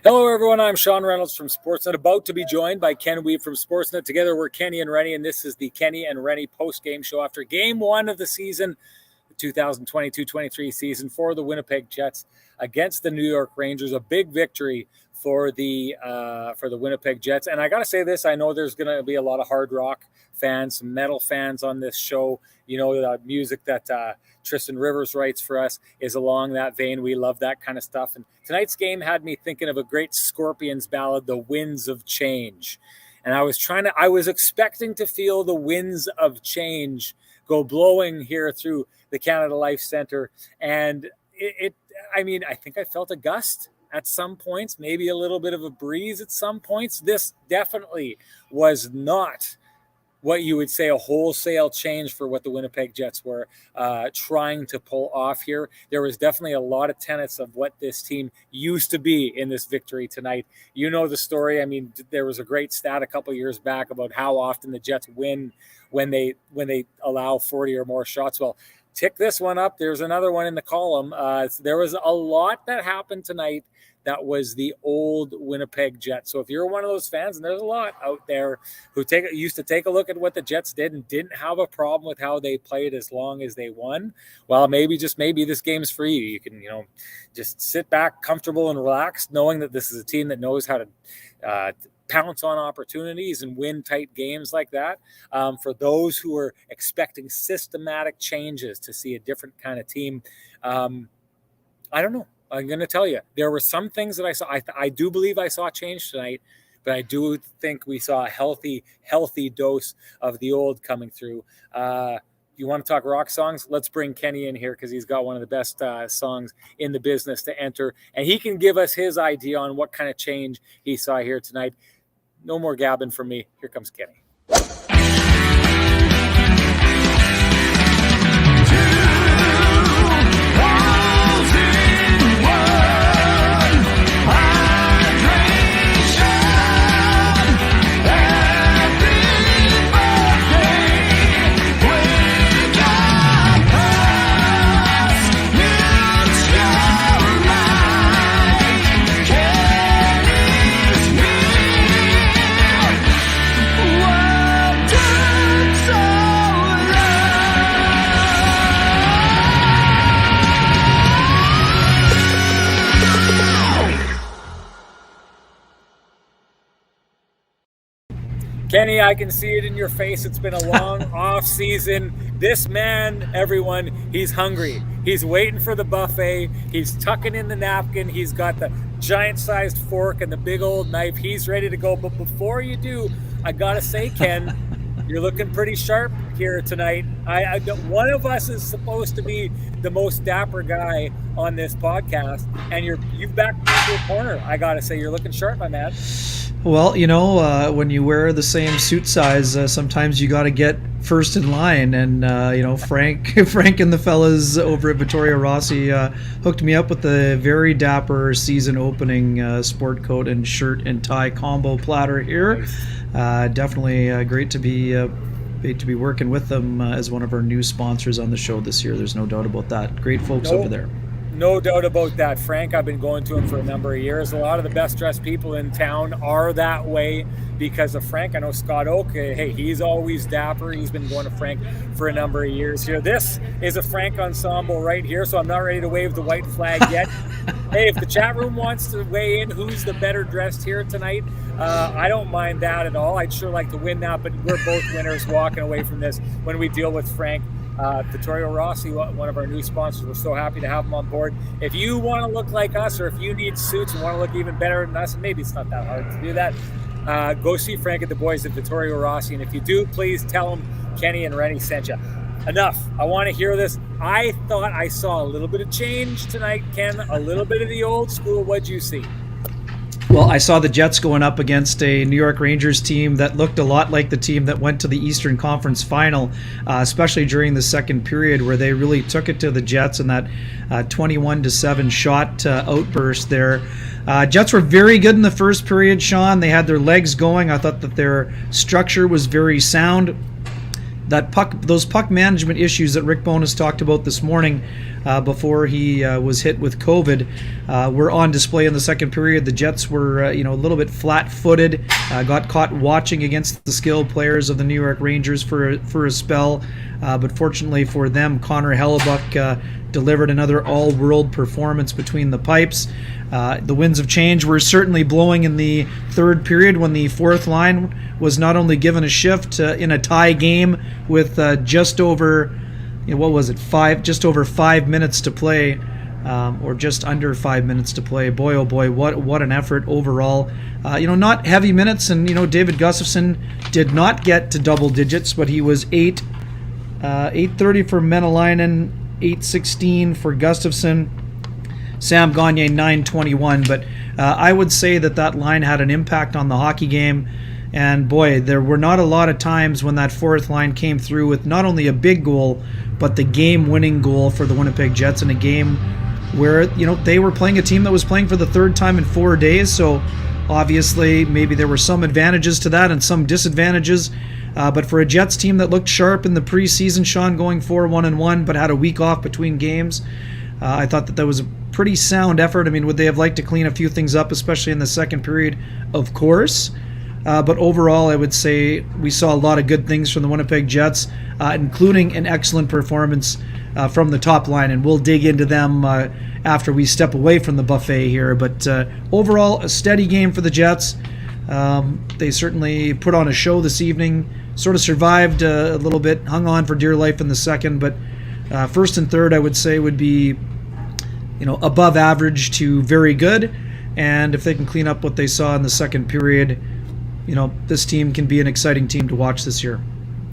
Hello, everyone. I'm Sean Reynolds from Sportsnet, about to be joined by Ken Weave from Sportsnet. Together, we're Kenny and Renny, and this is the Kenny and Renny post-game show after Game 1 of the season, the 2022-23 season for the Winnipeg Jets against the New York Rangers. A big victory for the Winnipeg Jets. And I got to say this, I know there's going to be a lot of hard rock fans, some metal fans on this show. You know, the music that Tristan Rivers writes for us is along that vein. We love that kind of stuff. And tonight's game had me thinking of a great Scorpions ballad, The Winds of Change. And I was expecting to feel the winds of change go blowing here through the Canada Life Center. And I think I felt a gust at some points, maybe a little bit of a breeze at some points. This definitely was not what you would say a wholesale change for what the Winnipeg Jets were trying to pull off here. There was definitely a lot of tenets of what this team used to be in this victory tonight. You know the story. I mean, there was a great stat a couple years back about how often the Jets win when they allow 40 or more shots. Well, tick this one up. There's another one in the column. There was a lot that happened tonight that was the old Winnipeg Jets. So if you're one of those fans, and there's a lot out there who used to take a look at what the Jets did and didn't have a problem with how they played as long as they won, well, maybe this game's for you. You can, just sit back, comfortable and relaxed, knowing that this is a team that knows how to pounce on opportunities and win tight games like that. For those who are expecting systematic changes to see a different kind of team, I don't know. I'm going to tell you, there were some things that I saw. I do believe I saw change tonight, but I do think we saw a healthy dose of the old coming through. You want to talk rock songs? Let's bring Kenny in here because he's got one of the best songs in the business to enter, and he can give us his idea on what kind of change he saw here tonight. No more gabbing from me. Here comes Kenny. Kenny, I can see it in your face. It's been a long off season. This man, everyone, he's hungry. He's waiting for the buffet. He's tucking in the napkin. He's got the giant-sized fork and the big old knife. He's ready to go. But before you do, I got to say, Ken, you're looking pretty sharp here tonight. One of us is supposed to be the most dapper guy on this podcast, and you've backed me into a corner. I got to say, you're looking sharp, my man. Well, when you wear the same suit size, sometimes you got to get first in line. And, Frank and the fellas over at Vittorio Rossi hooked me up with a very dapper season opening sport coat and shirt and tie combo platter here. Definitely great to be working with them as one of our new sponsors on the show this year. There's no doubt about that. Great folks over there. No doubt about that. Frank, I've been going to him for a number of years. A lot of the best dressed people in town are that way because of Frank. I know Scott Oak, hey, he's always dapper. He's been going to Frank for a number of years here. This is a Frank ensemble right here, so I'm not ready to wave the white flag yet. Hey, if the chat room wants to weigh in who's the better dressed here tonight, I don't mind that at all. I'd sure like to win that, but we're both winners walking away from this when we deal with Frank. Vittorio Rossi, one of our new sponsors. We're so happy to have him on board. If you want to look like us, or if you need suits and want to look even better than us, and maybe it's not that hard to do that, go see Frank and the boys at Vittorio Rossi. And if you do, please tell them Kenny and Renny sent you. Enough. I want to hear this. I thought I saw a little bit of change tonight, Ken. A little bit of the old school. What'd you see? Well, I saw the Jets going up against a New York Rangers team that looked a lot like the team that went to the Eastern Conference Final, especially during the second period where they really took it to the Jets in that 21-7 shot outburst there. Jets were very good in the first period, Sean. They had their legs going. I thought that their structure was very sound. those puck management issues that Rick Bowness talked about this morning before he was hit with COVID were on display in the second period. The Jets were a little bit flat-footed, got caught watching against the skilled players of the New York Rangers for a spell, but fortunately for them, Connor Hellebuck delivered another all-world performance between the pipes. The winds of change were certainly blowing in the third period when the fourth line was not only given a shift in a tie game with just over, just over 5 minutes to play, or just under 5 minutes to play. Boy, oh boy, what an effort overall. Not heavy minutes, and David Gustafsson did not get to double digits, but he was 8:30 for Menelainen, 8:16 for Gustafsson. Sam Gagner 9:21, but I would say that line had an impact on the hockey game. And boy, there were not a lot of times when that fourth line came through with not only a big goal, but the game-winning goal for the Winnipeg Jets in a game where they were playing a team that was playing for the third time in 4 days. So obviously, maybe there were some advantages to that and some disadvantages. But for a Jets team that looked sharp in the preseason, Sean, going 4-1-1, but had a week off between games, I thought that was a pretty sound effort. I mean, would they have liked to clean a few things up, especially in the second period? Of course. But overall, I would say we saw a lot of good things from the Winnipeg Jets, including an excellent performance from the top line. And we'll dig into them after we step away from the buffet here. But overall, a steady game for the Jets. They certainly put on a show this evening, sort of survived a little bit, hung on for dear life in the second. But first and third, I would say, would be above average to very good. And if they can clean up what they saw in the second period, this team can be an exciting team to watch this year.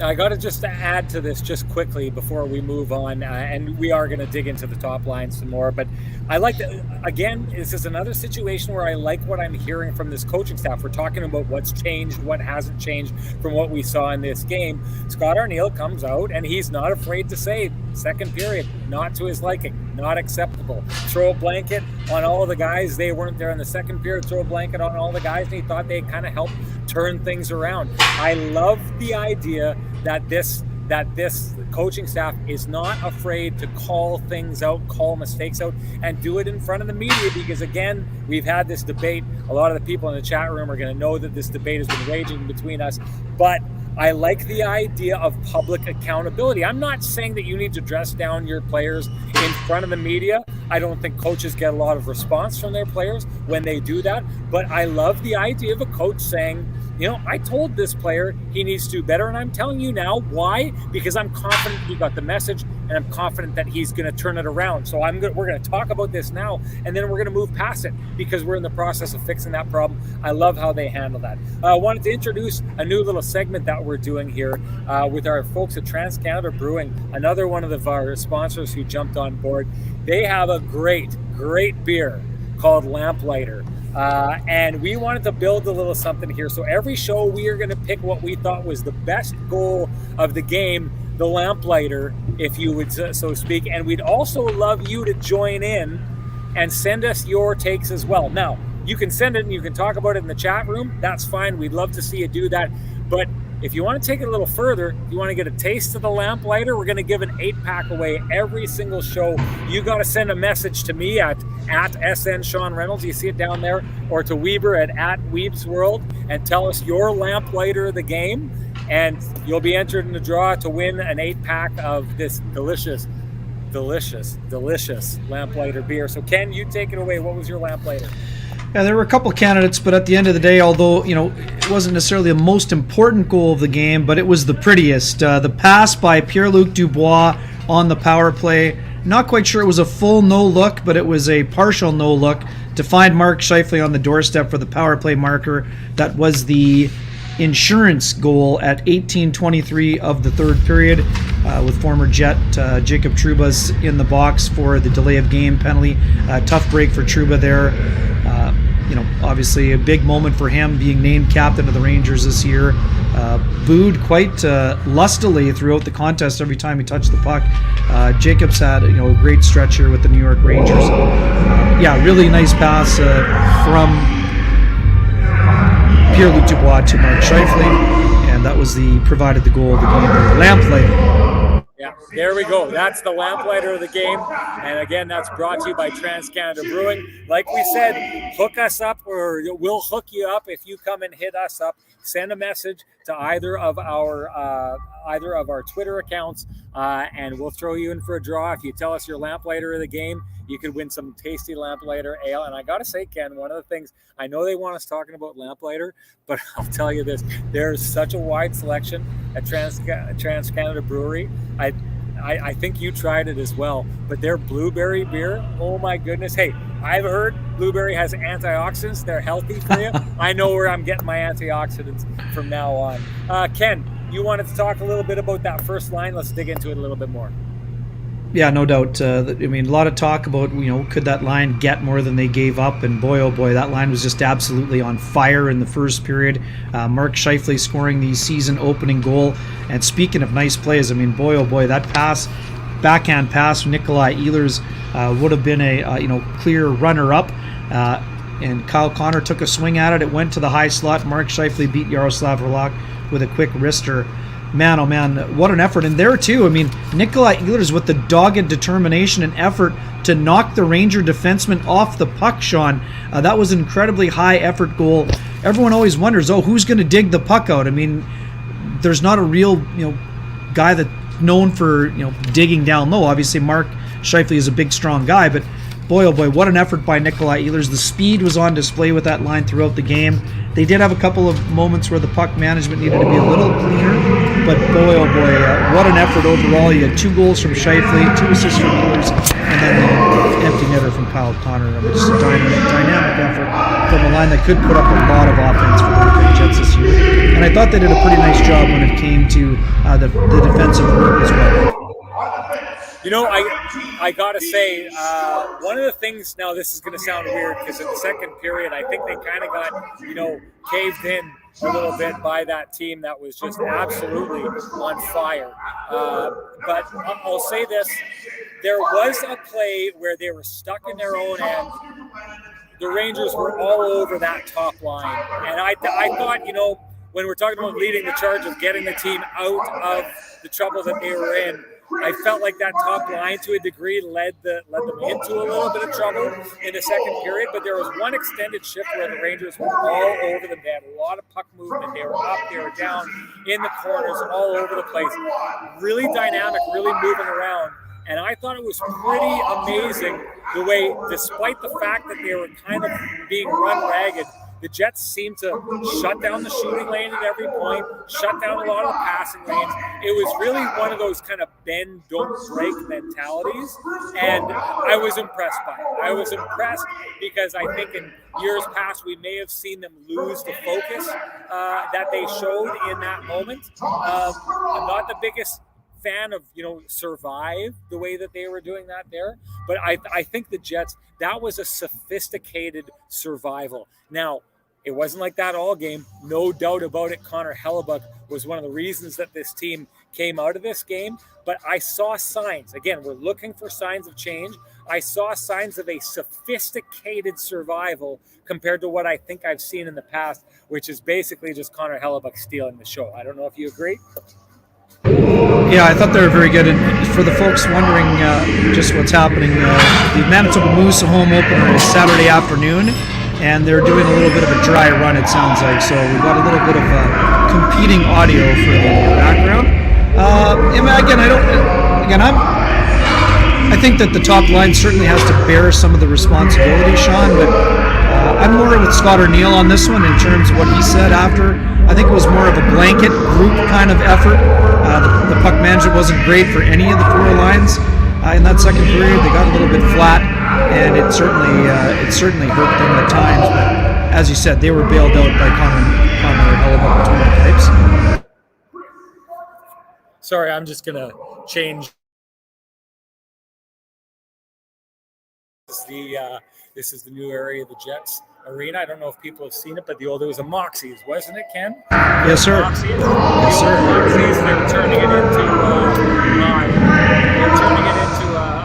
I got to just add to this just quickly before we move on, and we are going to dig into the top line some more, but I like that, again, this is another situation where I like what I'm hearing from this coaching staff. We're talking about what's changed, what hasn't changed from what we saw in this game. Scott Arniel comes out, and he's not afraid to say, second period, not to his liking, not acceptable. Throw a blanket on all of the guys. They weren't there in the second period. Throw a blanket on all the guys, and he thought they kind of helped turn things around. I love the idea that this coaching staff is not afraid to call things out, call mistakes out, and do it in front of the media, because again, we've had this debate. A lot of the people in the chat room are going to know that this debate has been raging between us, but I like the idea of public accountability. I'm not saying that you need to dress down your players in front of the media. I don't think coaches get a lot of response from their players when they do that, but I love the idea of a coach saying, I told this player he needs to do better, and I'm telling you now. Why? Because I'm confident he got the message, and I'm confident that he's going to turn it around. So we're going to talk about this now, and then we're going to move past it because we're in the process of fixing that problem. I love how they handle that. I wanted to introduce a new little segment that we're doing here with our folks at TransCanada Brewing, another one of our sponsors who jumped on board. They have a great beer called Lamplighter. And we wanted to build a little something here. So every show we are going to pick what we thought was the best goal of the game, the Lamplighter, if you would so speak. And we'd also love you to join in and send us your takes as well. Now, you can send it and you can talk about it in the chat room. That's fine. We'd love to see you do that. But if you want to take it a little further, if you want to get a taste of the Lamplighter, we're going to give an 8-pack away every single show. You got to send a message to me at SN Sean Reynolds. You see it down there, or to Weber at Weeb's World, and tell us your Lamplighter of the game, and you'll be entered in the draw to win an 8-pack of this delicious Lamplighter beer. So Ken, you take it away. What was your Lamplighter? Yeah, there were a couple candidates, but at the end of the day, although it wasn't necessarily the most important goal of the game, but it was the prettiest. The pass by Pierre-Luc Dubois on the power play. Not quite sure it was a full no-look, but it was a partial no-look to find Mark Scheifele on the doorstep for the power play marker. That was the insurance goal at 18:23 of the third period, with former Jet Jacob Trouba's in the box for the delay of game penalty. Tough break for Trouba there. Obviously a big moment for him being named captain of the Rangers this year. Booed quite lustily throughout the contest every time he touched the puck. Jacobs had a great stretch here with the New York Rangers. Really nice pass from Pierre-Luc Dubois to Mark Scheifele, and that was provided the goal of the game, the Lamplighter. Yeah, there we go. That's the Lamplighter of the game. And again, that's brought to you by Trans-Canada Brewing. Like we said, hook us up, or we'll hook you up if you come and hit us up. Send a message to either of our Twitter accounts, and we'll throw you in for a draw. If you tell us your Lamplighter of the game, you could win some tasty Lamplighter ale. And I got to say, Ken, one of the things, I know they want us talking about Lamplighter, but I'll tell you this, there's such a wide selection at Trans-Canada Brewery. I think you tried it as well, but their blueberry beer, oh my goodness. Hey, I've heard blueberry has antioxidants. They're healthy for you. I know where I'm getting my antioxidants from now on. Ken, you wanted to talk a little bit about that first line. Let's dig into it a little bit more. Yeah, no doubt. I mean, a lot of talk about, could that line get more than they gave up? And boy, oh boy, that line was just absolutely on fire in the first period. Mark Scheifele scoring the season opening goal. And speaking of nice plays, I mean, boy, oh boy, that backhand pass from Nikolai Ehlers would have been a clear runner-up. And Kyle Connor took a swing at it. It went to the high slot. Mark Scheifele beat Yaroslav Halak with a quick wrister. Man, oh man, what an effort. And there too, I mean, Nikolai Ehlers with the dogged determination and effort to knock the Ranger defenseman off the puck, Sean. That was an incredibly high effort goal. Everyone always wonders, who's going to dig the puck out? I mean, there's not a real, guy that's known for, digging down low. Obviously, Mark Scheifele is a big, strong guy, but boy, oh boy, what an effort by Nikolai Ehlers. The speed was on display with that line throughout the game. They did have a couple of moments where the puck management needed to be a little cleaner, but boy, oh boy, what an effort overall. You had 2 goals from Scheifele, 2 assists from Ehlers, and then the empty netter from Kyle Connor. I mean, just a dynamic effort from a line that could put up a lot of offense for the Winnipeg Jets this year. And I thought they did a pretty nice job when it came to the defensive work as well. I got to say, one of the things, now this is going to sound weird because in the second period, I think they kind of got, caved in a little bit by that team that was just absolutely on fire. But I'll say this, there was a play where they were stuck in their own end. The Rangers were all over that top line. And I thought, when we're talking about leading the charge of getting the team out of the trouble that they were in, I felt like that top line to a degree led them into a little bit of trouble in the second period, but there was one extended shift where the Rangers were all over them. They had a lot of puck movement. They were up, they were down, in the corners, all over the place. Really dynamic, really moving around. And I thought it was pretty amazing the way, despite the fact that they were kind of being run ragged, the Jets seemed to shut down the shooting lane at every point, shut down a lot of the passing lanes. It was really one of those kind of bend, don't break mentalities, and I was impressed by it. I was impressed because I think in years past we may have seen them lose the focus that they showed in that moment. I'm not the biggest fan of survive the way that they were doing that there, but I think the Jets, that was a sophisticated survival. Now, it wasn't like that all game, no doubt about it. Connor Hellebuyck was one of the reasons that this team came out of this game, but I saw signs. Again, we're looking for signs of change. I saw signs of a sophisticated survival compared to what I think I've seen in the past, which is basically just Connor Hellebuyck stealing the show. I don't know if you agree. Yeah, I thought they were very good. And for the folks wondering just what's happening, the Manitoba Moose home opener is Saturday afternoon, and they're doing a little bit of a dry run, it sounds like. So we've got a little bit of competing audio for the background. I think that the top line certainly has to bear some of the responsibility, Sean, but I'm more with Scott O'Neill on this one in terms of what he said after. I think it was more of a blanket group kind of effort. The puck management wasn't great for any of the 4 lines. In that second period, they got a little bit flat, and it certainly hurt them at times. But as you said, they were bailed out by Connor Hellebuyck between the pipes. Sorry, I'm just gonna change. This is the new area of the Jets arena. I don't know if people have seen it, but it was a Moxie's, wasn't it, Ken? Yes, sir. Moxie's. Yes, sir. Moxie's, they're turning it into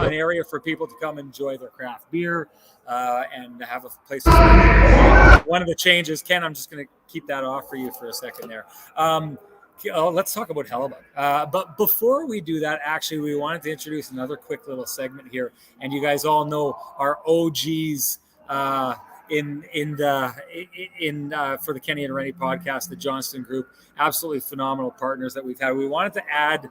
an area for people to come enjoy their craft beer and have a place to spend. One of the changes, Ken, I'm just going to keep that off for you for a second there. let's talk about Hellebuck. But before we do that, actually, we wanted to introduce another quick little segment here, and you guys all know our OGs for the Kenny and Renny podcast, the Johnston Group, absolutely phenomenal partners that we've had. We wanted to add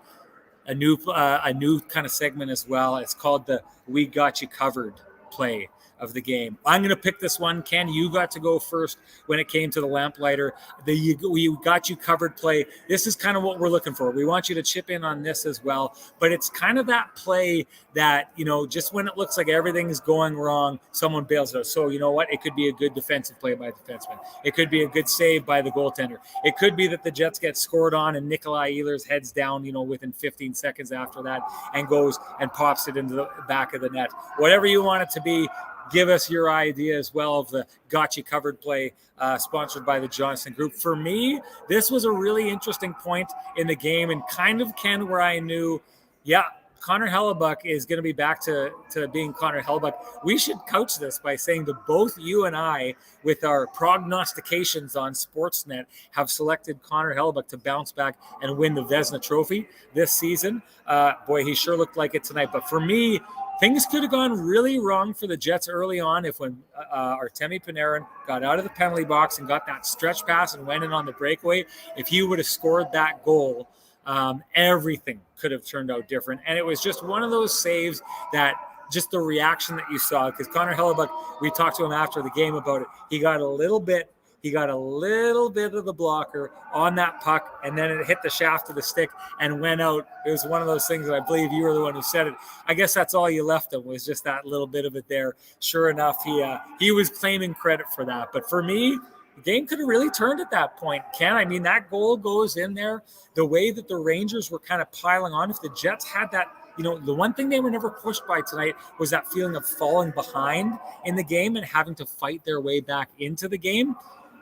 a new kind of segment as well. It's called the "We Got You Covered" play of the game. I'm going to pick this one. Ken, you got to go first when it came to the Lamplighter. We got you covered play. This is kind of what we're looking for. We want you to chip in on this as well. But it's kind of that play that, just when it looks like everything's going wrong, someone bails out. So you know what? It could be a good defensive play by a defenseman. It could be a good save by the goaltender. It could be that the Jets get scored on and Nikolai Ehlers heads down, within 15 seconds after that and goes and pops it into the back of the net. Whatever you want it to be, give us your idea as well of the Got You Covered play sponsored by the Johnston Group. For me, this was a really interesting point in the game and kind of, Ken, where I knew, Connor Hellebuck is going to be back to being Connor Hellebuck. We should couch this by saying that both you and I, with our prognostications on Sportsnet, have selected Connor Hellebuck to bounce back and win the Vezina Trophy this season. Boy, he sure looked like it tonight. But for me, things could have gone really wrong for the Jets early on when Artemi Panarin got out of the penalty box and got that stretch pass and went in on the breakaway. If he would have scored that goal, everything could have turned out different. And it was just one of those saves that just the reaction that you saw, because Connor Hellebuck, we talked to him after the game about it. He got a little bit of the blocker on that puck, and then it hit the shaft of the stick and went out. It was one of those things that I believe you were the one who said it. I guess that's all you left him, was just that little bit of it there. Sure enough, he was claiming credit for that. But for me, the game could have really turned at that point, Ken. I mean, that goal goes in there. The way that the Rangers were kind of piling on, if the Jets had that, the one thing they were never pushed by tonight was that feeling of falling behind in the game and having to fight their way back into the game.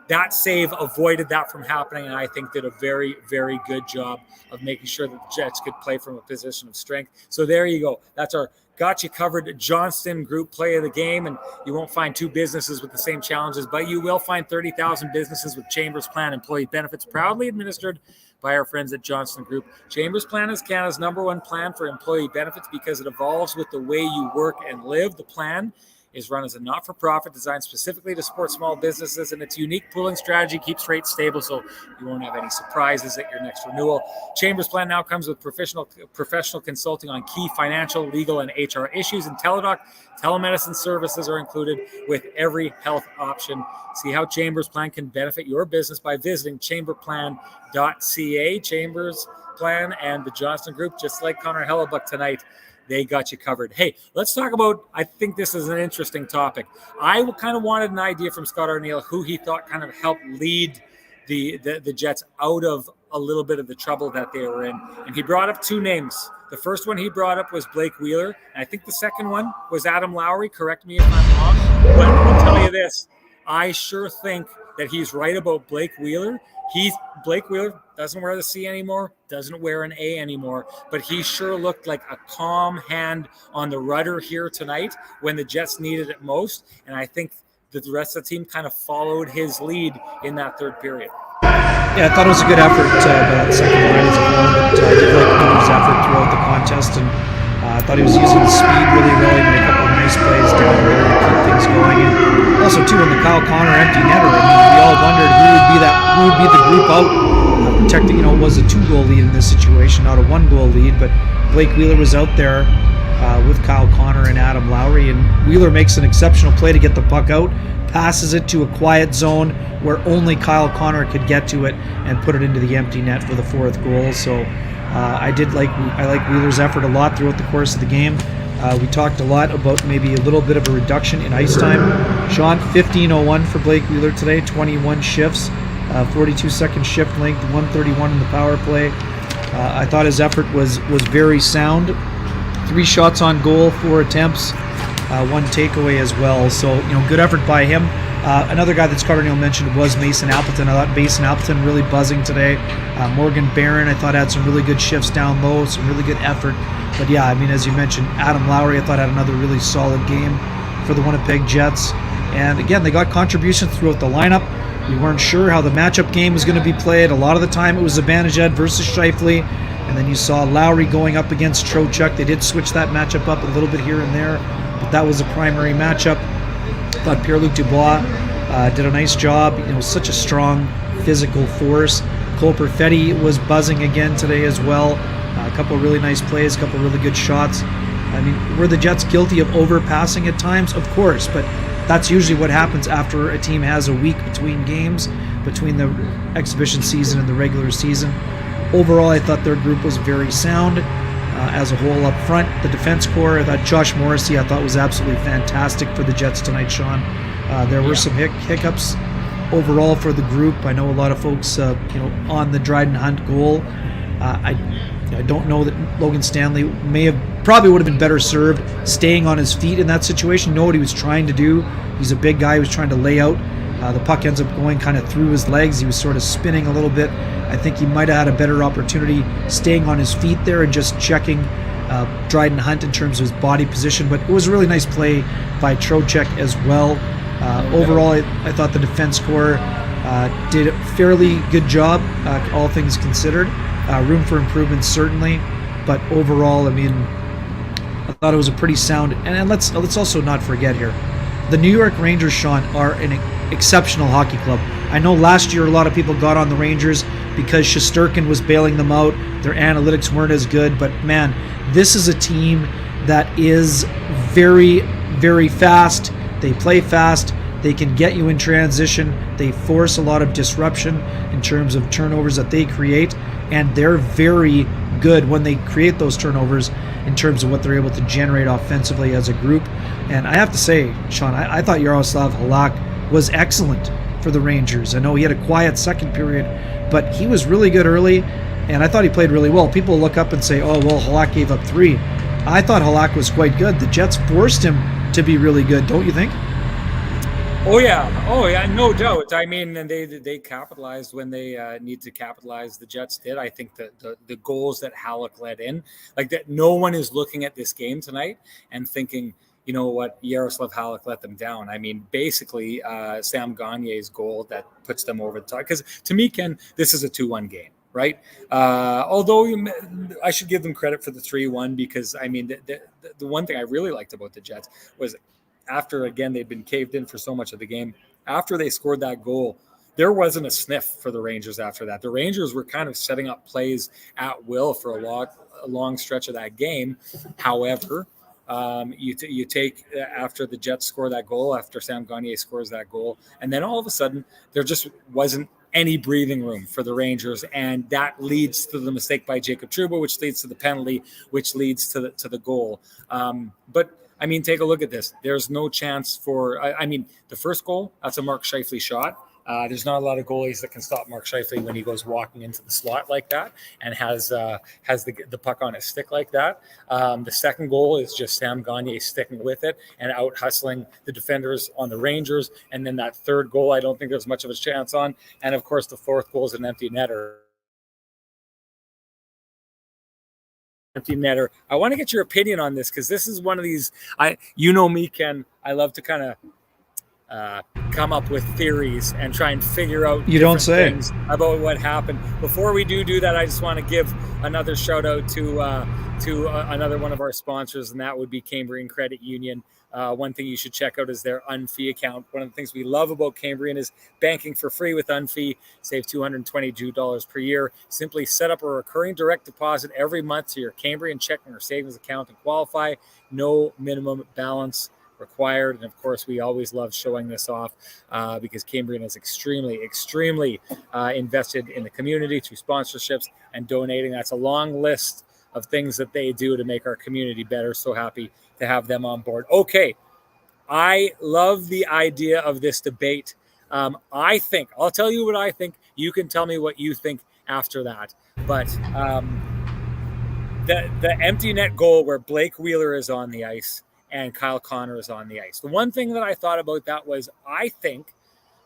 That save avoided that from happening, and I think did a very, very good job of making sure that the Jets could play from a position of strength. So there you go. That's our Got You Covered Johnston Group play of the game, and you won't find two businesses with the same challenges, but you will find 30,000 businesses with Chambers Plan employee benefits proudly administered by our friends at Johnston Group. Chambers Plan is Canada's #1 plan for employee benefits because it evolves with the way you work and live. The plan is run as a not-for-profit designed specifically to support small businesses, and its unique pooling strategy keeps rates stable so you won't have any surprises at your next renewal. Chambers Plan now comes with professional consulting on key financial, legal, and HR issues, and telemedicine services are included with every health option. See how Chambers Plan can benefit your business by visiting chamberplan.ca. Chambers Plan and the Johnston Group, just like Connor Hellebuck tonight, they got you covered. Hey, let's talk about, I think this is an interesting topic. I kind of wanted an idea from Scott Arniel who he thought kind of helped lead the Jets out of a little bit of the trouble that they were in. And he brought up two names. The first one he brought up was Blake Wheeler. And I think the second one was Adam Lowry. Correct me if I'm wrong. But I'll tell you this. I sure think that he's right about Blake Wheeler. Blake Wheeler doesn't wear the C anymore, doesn't wear an A anymore, but he sure looked like a calm hand on the rudder here tonight when the Jets needed it most. And I think that the rest of the team kind of followed his lead in that third period. Yeah, I thought it was a good effort by that second line as well. But I did like Wheeler's effort throughout the contest, and I thought he was using his speed really well. He made a couple of nice plays down there to keep things going. And also, too, on the Kyle Connor empty netter, I mean, we all wondered who would be the group out protecting. It was a 2-goal lead in this situation, not a 1-goal lead. But Blake Wheeler was out there with Kyle Connor and Adam Lowry, and Wheeler makes an exceptional play to get the puck out, passes it to a quiet zone where only Kyle Connor could get to it and put it into the empty net for the 4th goal. So I like Wheeler's effort a lot throughout the course of the game. We talked a lot about maybe a little bit of a reduction in ice time. Sean, 15:01 for Blake Wheeler today, 21 shifts, 42-second shift length, 131 in the power play. I thought his effort was very sound. 3 shots on goal, 4 attempts, 1 takeaway as well. So, good effort by him. Another guy that Scott Arniel mentioned was Mason Appleton. I thought Mason Appleton really buzzing today. Morgan Barron, I thought, had some really good shifts down low, some really good effort. But yeah, I mean, as you mentioned, Adam Lowry, I thought, had another really solid game for the Winnipeg Jets. And again, they got contributions throughout the lineup. We weren't sure how the matchup game was going to be played. A lot of the time it was Zibanejad versus Scheifele, and then you saw Lowry going up against Trocheck. They did switch that matchup up a little bit here and there, but that was a primary matchup. I thought Pierre-Luc Dubois did a nice job. Such a strong physical force. Cole Perfetti was buzzing again today as well. A couple of really nice plays, a couple of really good shots. I mean, were the Jets guilty of overpassing at times? Of course, but that's usually what happens after a team has a week between games, between the exhibition season and the regular season. Overall, I thought their group was very sound as a whole up front. The defense core, I thought Josh Morrissey, was absolutely fantastic for the Jets tonight, Sean. There were some hiccups overall for the group. I know a lot of folks, on the Dryden Hunt goal. I don't know that Logan Stanley probably would have been better served staying on his feet in that situation. Know what he was trying to do. He's a big guy. He was trying to lay out. The puck ends up going kind of through his legs. He was sort of spinning a little bit. I think he might have had a better opportunity staying on his feet there and just checking Dryden Hunt in terms of his body position. But it was a really nice play by Trocheck as well. Overall, I thought the defense core did a fairly good job, all things considered. Room for improvement, certainly. But overall, I thought it was a pretty sound. And let's also not forget here, the New York Rangers, Sean, are an exceptional hockey club. I know last year a lot of people got on the Rangers because Shesterkin was bailing them out. Their analytics weren't as good. But, man, this is a team that is very, very fast. They play fast. They can get you in transition. They force a lot of disruption in terms of turnovers that they create. And they're very good when they create those turnovers in terms of what they're able to generate offensively as a group. And I have to say, Sean, I thought Yaroslav Halak was excellent for the Rangers. I know he had a quiet second period, but he was really good early, and I thought he played really well. People look up and say, oh, well, Halak gave up 3. I thought Halak was quite good. The Jets forced him to be really good, don't you think? Oh yeah, no doubt. I mean, and they capitalized when they need to capitalize. The Jets did. I think that the goals that Halleck let in, like that, no one is looking at this game tonight and thinking, you know what, Yaroslav Halleck let them down. I mean, basically, Sam Gagner's goal that puts them over the top. Because to me, Ken, this is a 2-1 game, right? Although I should give them credit for the 3-1 because, I mean, the one thing I really liked about the Jets was after, again, they'd been caved in for so much of the game, after they scored that goal, there wasn't a sniff for the Rangers after that. The Rangers were kind of setting up plays at will for a long stretch of that game. However, you take after the Jets score that goal, after Sam Gagner scores that goal, and then all of a sudden there just wasn't any breathing room for the Rangers, and that leads to the mistake by Jacob Trouba, which leads to the penalty, which leads to the goal. But I mean, take a look at this. There's no chance for. I mean, the first goal, that's a Mark Scheifele shot. There's not a lot of goalies that can stop Mark Scheifele when he goes walking into the slot like that and has the puck on his stick like that. The second goal is just Sam Gagner sticking with it and out hustling the defenders on the Rangers. And then that third goal, I don't think there's much of a chance on. And of course, the fourth goal is an empty netter. I want to get your opinion on this because this is one of these. You know me, Ken. I love to kind of come up with theories and try and figure out things about what happened. Before we do that, I just want to give another shout out to another one of our sponsors, and that would be Cambrian Credit Union. One thing you should check out is their Unfee account. One of the things we love about Cambrian is banking for free with Unfee. Save $222 per year. Simply set up a recurring direct deposit every month to your Cambrian checking or savings account and qualify. No minimum balance required. And of course, we always love showing this off because Cambrian is extremely invested in the community through sponsorships and donating. That's a long list of things that they do to make our community better. So happy to have them on board. Okay, I love the idea of this debate. I think, I'll tell you what I think. You can tell me what you think after that. But the empty net goal where Blake Wheeler is on the ice and Kyle Connor is on the ice. The one thing that I thought about that was I think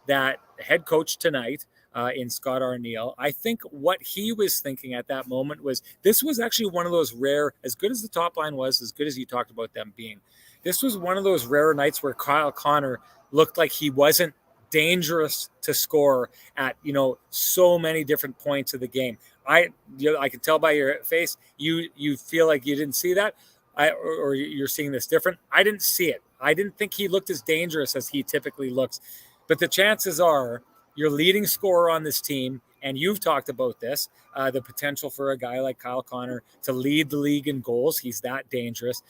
that the head coach tonight in Scott Arniel, I think what he was thinking at that moment was this was actually one of those rare, as good as the top line was, as good as you talked about them being, this was one of those rare nights where Kyle Connor looked like he wasn't dangerous to score at, so many different points of the game. I can tell by your face, you feel like you didn't see that, or you're seeing this different. I didn't see it. I didn't think he looked as dangerous as he typically looks. But the chances are you're leading scorer on this team, and you've talked about this, the potential for a guy like Kyle Connor to lead the league in goals. He's that dangerous.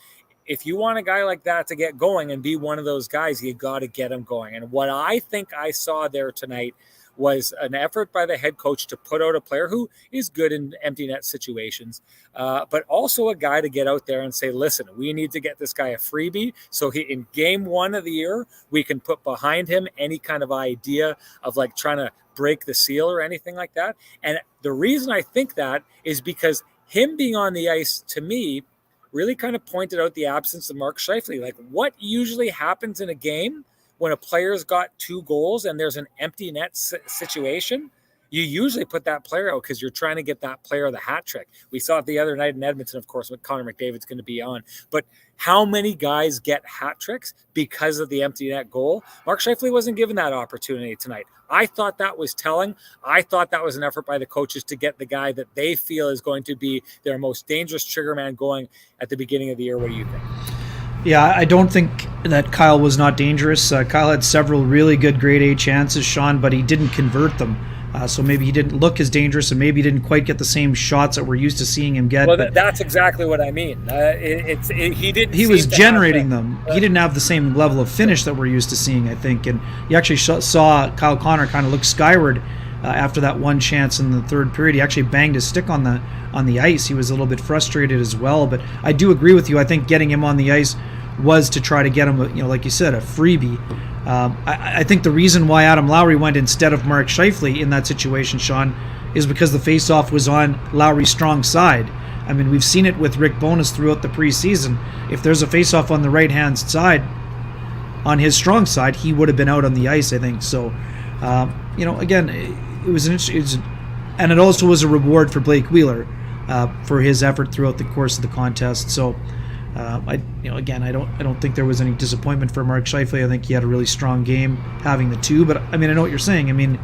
If you want a guy like that to get going and be one of those guys, you got to get him going. And what I think I saw there tonight was an effort by the head coach to put out a player who is good in empty net situations, but also a guy to get out there and say, listen, we need to get this guy a freebie. So in game 1 of the year, we can put behind him any kind of idea of like trying to break the seal or anything like that. And the reason I think that is because him being on the ice, to me, really kind of pointed out the absence of Mark Scheifele. Like, what usually happens in a game when a player's got 2 goals and there's an empty net situation? You usually put that player out because you're trying to get that player the hat trick. We saw it the other night in Edmonton, of course, with Connor McDavid's going to be on. But how many guys get hat tricks because of the empty net goal? Mark Scheifele wasn't given that opportunity tonight. I thought that was telling. I thought that was an effort by the coaches to get the guy that they feel is going to be their most dangerous trigger man going at the beginning of the year. What do you think? Yeah, I don't think that Kyle was not dangerous. Kyle had several really good grade A chances, Sean, but he didn't convert them. So maybe he didn't look as dangerous, and maybe he didn't quite get the same shots that we're used to seeing him get. Well, that's exactly what I mean. He didn't. He was generating them. He didn't have the same level of finish that we're used to seeing, I think. And you actually saw Kyle Connor kind of look skyward after that one chance in the third period. He actually banged his stick on the ice. He was a little bit frustrated as well. But I do agree with you. I think getting him on the ice was to try to get him, like you said, a freebie. I think the reason why Adam Lowry went instead of Mark Scheifele in that situation, Sean, is because the faceoff was on Lowry's strong side. I mean, we've seen it with Rick Bowness throughout the preseason. If there's a faceoff on the right-hand side, on his strong side, he would have been out on the ice, I think. So, again, it was and it also was a reward for Blake Wheeler for his effort throughout the course of the contest. So, I don't think there was any disappointment for Mark Scheifele. I think he had a really strong game having the 2. But I mean, I know what you're saying. I mean,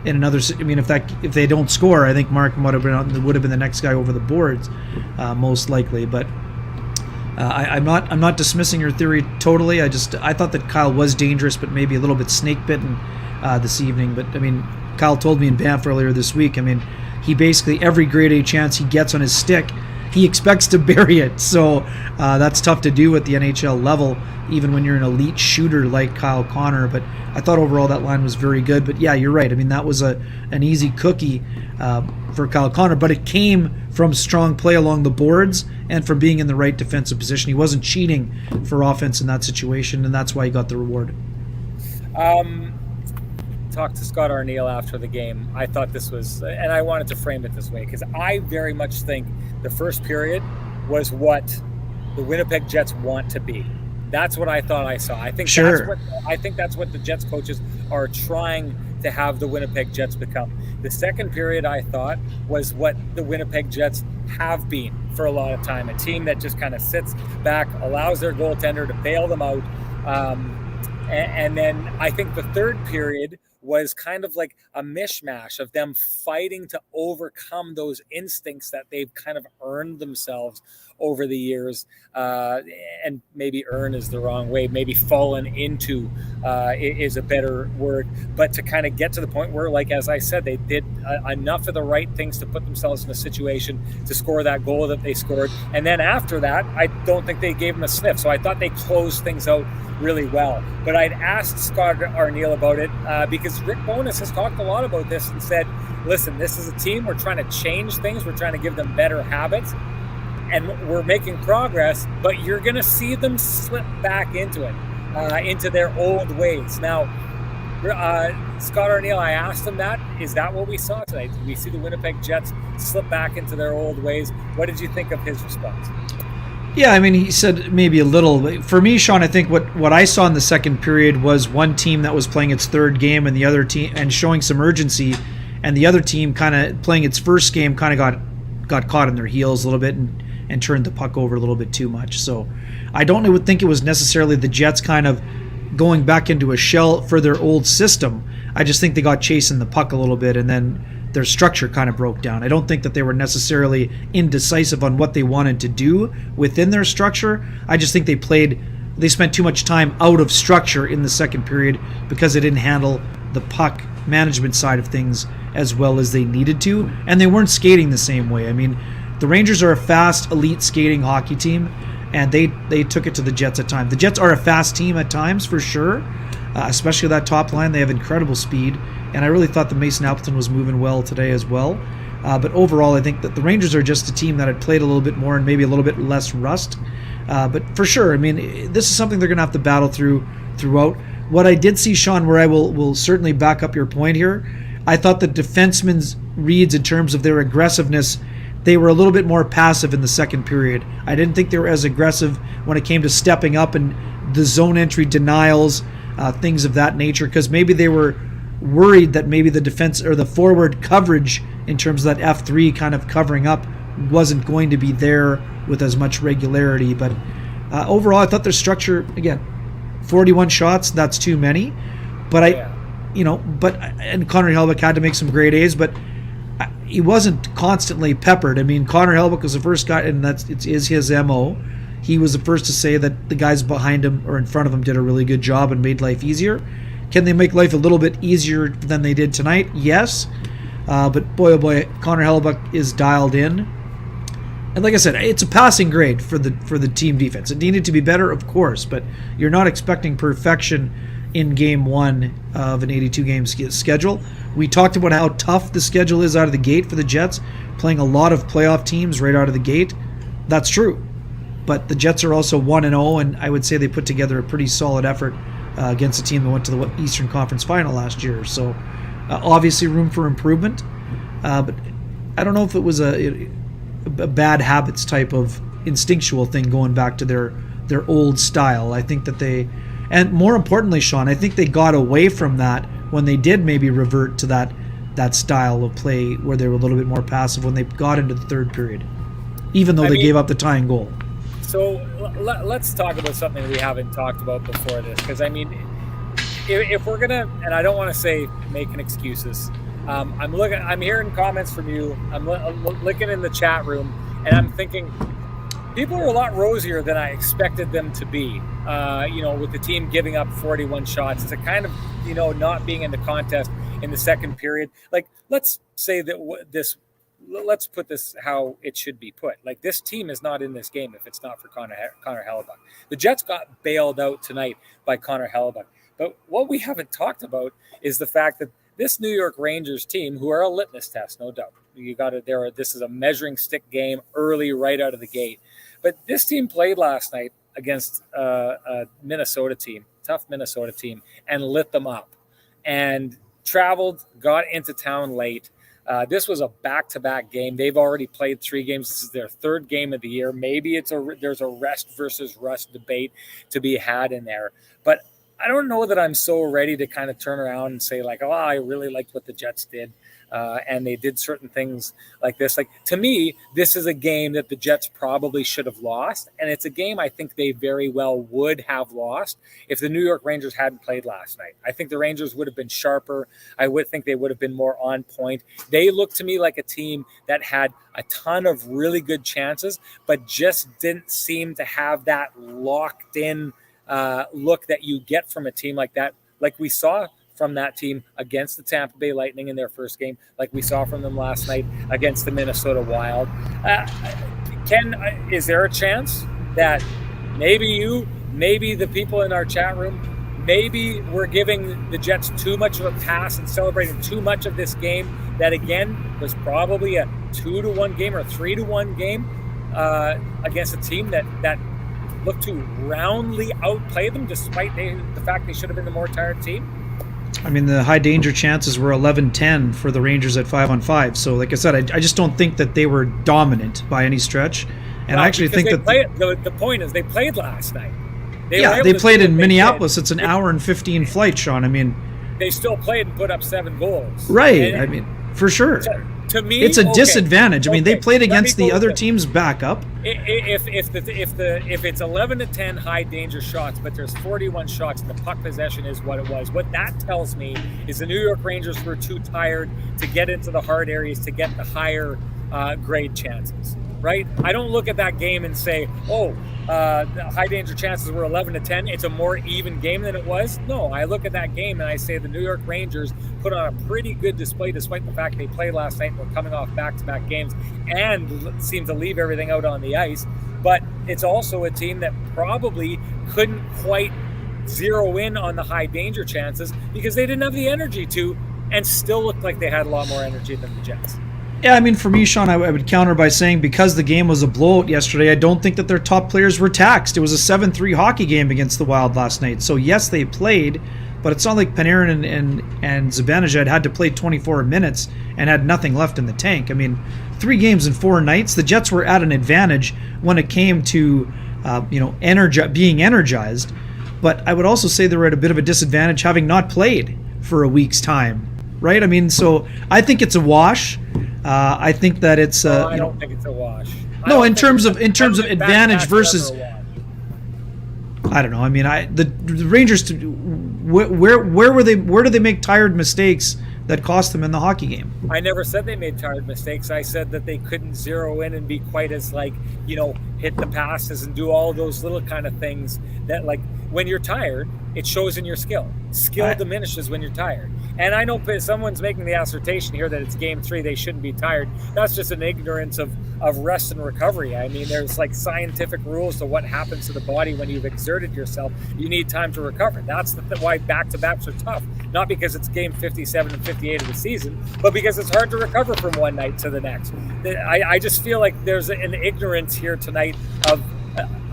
if they don't score, I think Mark would have been the next guy over the boards, most likely. But I'm not dismissing your theory totally. I thought that Kyle was dangerous, but maybe a little bit snake bitten this evening. But I mean, Kyle told me in Banff earlier this week. I mean, he basically every grade A chance he gets on his stick, he expects to bury it. So that's tough to do at the NHL level, even when you're an elite shooter like Kyle Connor. But I thought overall that line was very good. But yeah, you're right. I mean, that was an easy cookie for Kyle Connor, but it came from strong play along the boards and from being in the right defensive position. He wasn't cheating for offense in that situation, and that's why he got the reward. Talked to Scott Arniel after the game. I thought this was, and I wanted to frame it this way, because I very much think the first period was what the Winnipeg Jets want to be. That's what I thought I saw. I think that's what the Jets coaches are trying to have the Winnipeg Jets become. The second period, I thought, was what the Winnipeg Jets have been for a lot of time. A team that just kind of sits back, allows their goaltender to bail them out. And then I think the third period was kind of like a mishmash of them fighting to overcome those instincts that they've kind of earned themselves over the years. And maybe earn is the wrong way, maybe fallen into is a better word, but to kind of get to the point where, like, as I said, they did enough of the right things to put themselves in a situation to score that goal that they scored. And then after that, I don't think they gave them a sniff. So I thought they closed things out really well. But I'd asked Scott Arniel about it because Rick Bowness has talked a lot about this and said, listen, this is a team, we're trying to change things, we're trying to give them better habits, and we're making progress, but you're going to see them slip back into it, into their old ways. Now, Scott Arniel, I asked him that. Is that what we saw tonight? Did we see the Winnipeg Jets slip back into their old ways? What did you think of his response? Yeah, I mean, he said maybe a little. For me, Sean, I think what I saw in the second period was one team that was playing its third game and the other team and showing some urgency, and the other team kind of playing its first game kind of got caught in their heels a little bit and turned the puck over a little bit too much. So I don't think it was necessarily the Jets kind of going back into a shell for their old system. I just think they got chasing the puck a little bit, and then their structure kind of broke down. I don't think that they were necessarily indecisive on what they wanted to do within their structure. I just think they spent too much time out of structure in the second period because they didn't handle the puck management side of things as well as they needed to, and they weren't skating the same way. I mean, the Rangers are a fast, elite skating hockey team, and they took it to the Jets at times. The Jets are a fast team at times, for sure, especially that top line. They have incredible speed, and I really thought that Mason Appleton was moving well today as well. But overall, I think that the Rangers are just a team that had played a little bit more and maybe a little bit less rust. But for sure, I mean, this is something they're going to have to battle throughout. What I did see, Sean, where I will certainly back up your point here, I thought the defensemen's reads in terms of their aggressiveness, they were a little bit more passive in the second period. I didn't think they were as aggressive when it came to stepping up and the zone entry denials, things of that nature, because maybe they were worried that maybe the defense or the forward coverage in terms of that F3 kind of covering up wasn't going to be there with as much regularity. But overall, I thought their structure, again, 41 shots, that's too many. But and Connor Hellebuyck had to make some grade A's, but he wasn't constantly peppered. I mean, Connor Hellebuyck was the first guy, and it is his MO. He was the first to say that the guys behind him or in front of him did a really good job and made life easier. Can they make life a little bit easier than they did tonight? Yes. But boy, oh boy, Connor Hellebuyck is dialed in. And like I said, it's a passing grade for the team defense. It needed to be better, of course, but you're not expecting perfection in game one of an 82-game schedule. We talked about how tough the schedule is out of the gate for the Jets, playing a lot of playoff teams right out of the gate. That's true. But the Jets are also 1-0, and I would say they put together a pretty solid effort against a team that went to the Eastern Conference Final last year. So obviously room for improvement. But I don't know if it was a bad habits type of instinctual thing going back to their old style. I think that and more importantly, Sean, I think they got away from that when they did maybe revert to that style of play where they were a little bit more passive when they got into the third period, even though they gave up the tying goal. So let's talk about something we haven't talked about before this, because I mean, if we're gonna, and I don't want to say making excuses, I'm hearing comments from you. I'm looking in the chat room, and I'm thinking people are a lot rosier than I expected them to be. With the team giving up 41 shots to kind of, not being in the contest in the second period. Like, let's say that let's put this how it should be put. Like, this team is not in this game if it's not for Connor Hellebuyck. The Jets got bailed out tonight by Connor Hellebuyck. But what we haven't talked about is the fact that this New York Rangers team, who are a litmus test, no doubt. This is a measuring stick game early, right out of the gate. But this team played last night against a Minnesota team, tough Minnesota team, and lit them up. And traveled, got into town late. This was a back-to-back game. They've already played 3 games. This is their third game of the year. Maybe there's a rest versus rust debate to be had in there. But I don't know that I'm so ready to kind of turn around and say, like, oh, I really liked what the Jets did. And they did certain things like this. Like, to me, this is a game that the Jets probably should have lost. And it's a game I think they very well would have lost if the New York Rangers hadn't played last night. I think the Rangers would have been sharper. I would think they would have been more on point. They looked to me like a team that had a ton of really good chances, but just didn't seem to have that locked in look that you get from a team like that, like we saw from that team against the Tampa Bay Lightning in their first game, like we saw from them last night against the Minnesota Wild. Is there a chance that maybe the people in our chat room, maybe we're giving the Jets too much of a pass and celebrating too much of this game that, again, was probably a 2-1 game or 3-1 game against a team that looked to roundly outplay them despite the fact they should have been the more tired team? I mean, the high danger chances were 11-10 for the Rangers at 5-on-5. So, like I said, I just don't think that they were dominant by any stretch. And I actually think that the point is they played last night. They played in Minneapolis. It's an hour and 15 flight, Sean. I mean, they still played and put up 7 goals. Right. I mean, for sure. To me, It's a okay, disadvantage. I mean, they okay. played Let me against go the with other this. team's backup. If it's 11 to 10 high danger shots, but there's 41 shots, and the puck possession is what it was. What that tells me is the New York Rangers were too tired to get into the hard areas to get the higher grade chances. Right? I don't look at that game and say, "Oh, the high danger chances were 11 to 10. It's a more even game than it was." No, I look at that game and I say the New York Rangers put on a pretty good display, despite the fact they played last night and were coming off back-to-back games and seemed to leave everything out on the ice. But it's also a team that probably couldn't quite zero in on the high danger chances because they didn't have the energy to, and still looked like they had a lot more energy than the Jets. Yeah, I mean, for me, Sean, I would counter by saying because the game was a blowout yesterday, I don't think that their top players were taxed. It was a 7-3 hockey game against the Wild last night. So, yes, they played, but it's not like Panarin and Zibanejad had to play 24 minutes and had nothing left in the tank. I mean, 3 games in 4 nights, the Jets were at an advantage when it came to being energized. But I would also say they were at a bit of a disadvantage having not played for a week's time, right? I mean, so I think it's a wash. I think that it's. I don't think it's a wash. No, in terms of advantage versus. I don't know. I mean, the Rangers. Where were they? Where did they make tired mistakes that cost them in the hockey game? I never said they made tired mistakes. I said that they couldn't zero in and be quite as hit the passes and do all those little kind of things that, like, when you're tired, it shows in your skill. Skill diminishes when you're tired. And I know someone's making the assertion here that it's game 3, they shouldn't be tired. That's just an ignorance of rest and recovery. I mean, there's like scientific rules to what happens to the body when you've exerted yourself. You need time to recover. That's why back-to-backs are tough. Not because it's game 57 and 58 of the season, but because it's hard to recover from one night to the next. I just feel like there's an ignorance here tonight of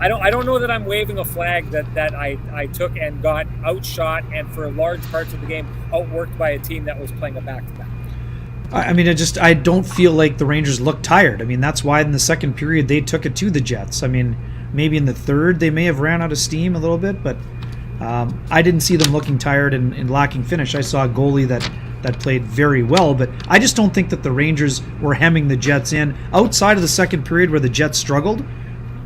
I don't know that I'm waving a flag that I took and got outshot and for large parts of the game outworked by a team that was playing a back-to-back. I mean, I don't feel like the Rangers looked tired. I mean, that's why in the second period they took it to the Jets. I mean, maybe in the third they may have ran out of steam a little bit, but I didn't see them looking tired and lacking finish. I saw a goalie that played very well, but I just don't think that the Rangers were hemming the Jets in. Outside of the second period where the Jets struggled,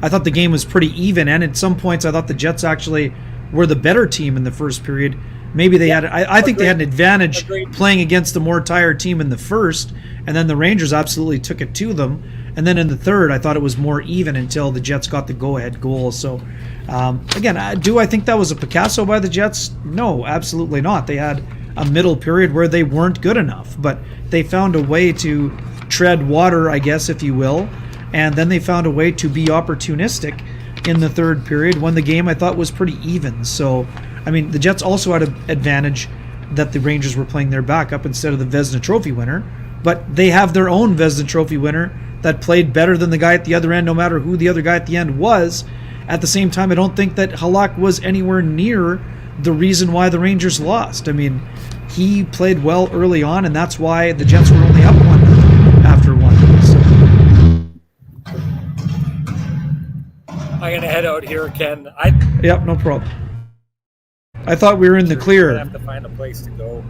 I thought the game was pretty even, and at some points I thought the Jets actually were the better team in the first period. Maybe they had. I think they had an advantage playing against the more tired team in the first, and then the Rangers absolutely took it to them. And then in the third, I thought it was more even until the Jets got the go-ahead goal. So, again, do I think that was a Picasso by the Jets? No, absolutely not. They had a middle period where they weren't good enough, but they found a way to tread water, I guess, if you will. And then they found a way to be opportunistic in the third period when the game I thought was pretty even. So, I mean, the Jets also had an advantage that the Rangers were playing their backup instead of the Vezina Trophy winner. But they have their own Vezina Trophy winner that played better than the guy at the other end, no matter who the other guy at the end was. At the same time, I don't think that Halak was anywhere near the reason why the Rangers lost. I mean, he played well early on, and that's why the Jets were only up 1 after 1. So. I'm going to head out here, Ken. Yep, no problem. I thought we were in the clear. I have to find a place to go.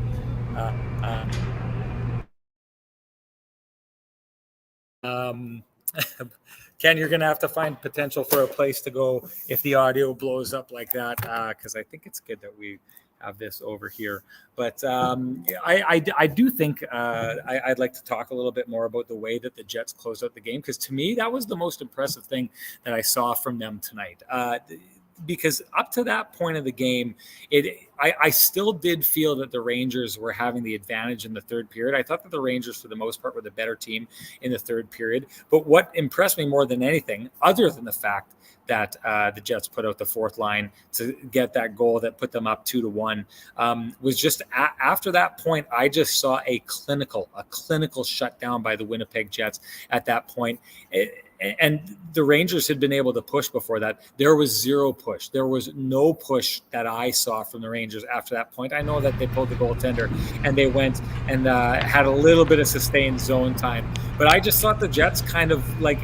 Ken, you're going to have to find potential for a place to go if the audio blows up like that, because I think it's good that we have this over here. But I do think I'd like to talk a little bit more about the way that the Jets closed out the game, because to me, that was the most impressive thing that I saw from them tonight. Because up to that point of the game, I still did feel that the Rangers were having the advantage in the third period. I thought that the Rangers, for the most part, were the better team in the third period. But what impressed me more than anything, other than the fact that the Jets put out the fourth line to get that goal that put them up 2-1, was just after that point, I just saw a clinical shutdown by the Winnipeg Jets at that point. And the Rangers had been able to push before that. There was zero push. There was no push that I saw from the Rangers after that point. I know that they pulled the goaltender and they went and had a little bit of sustained zone time. But I just thought the Jets kind of like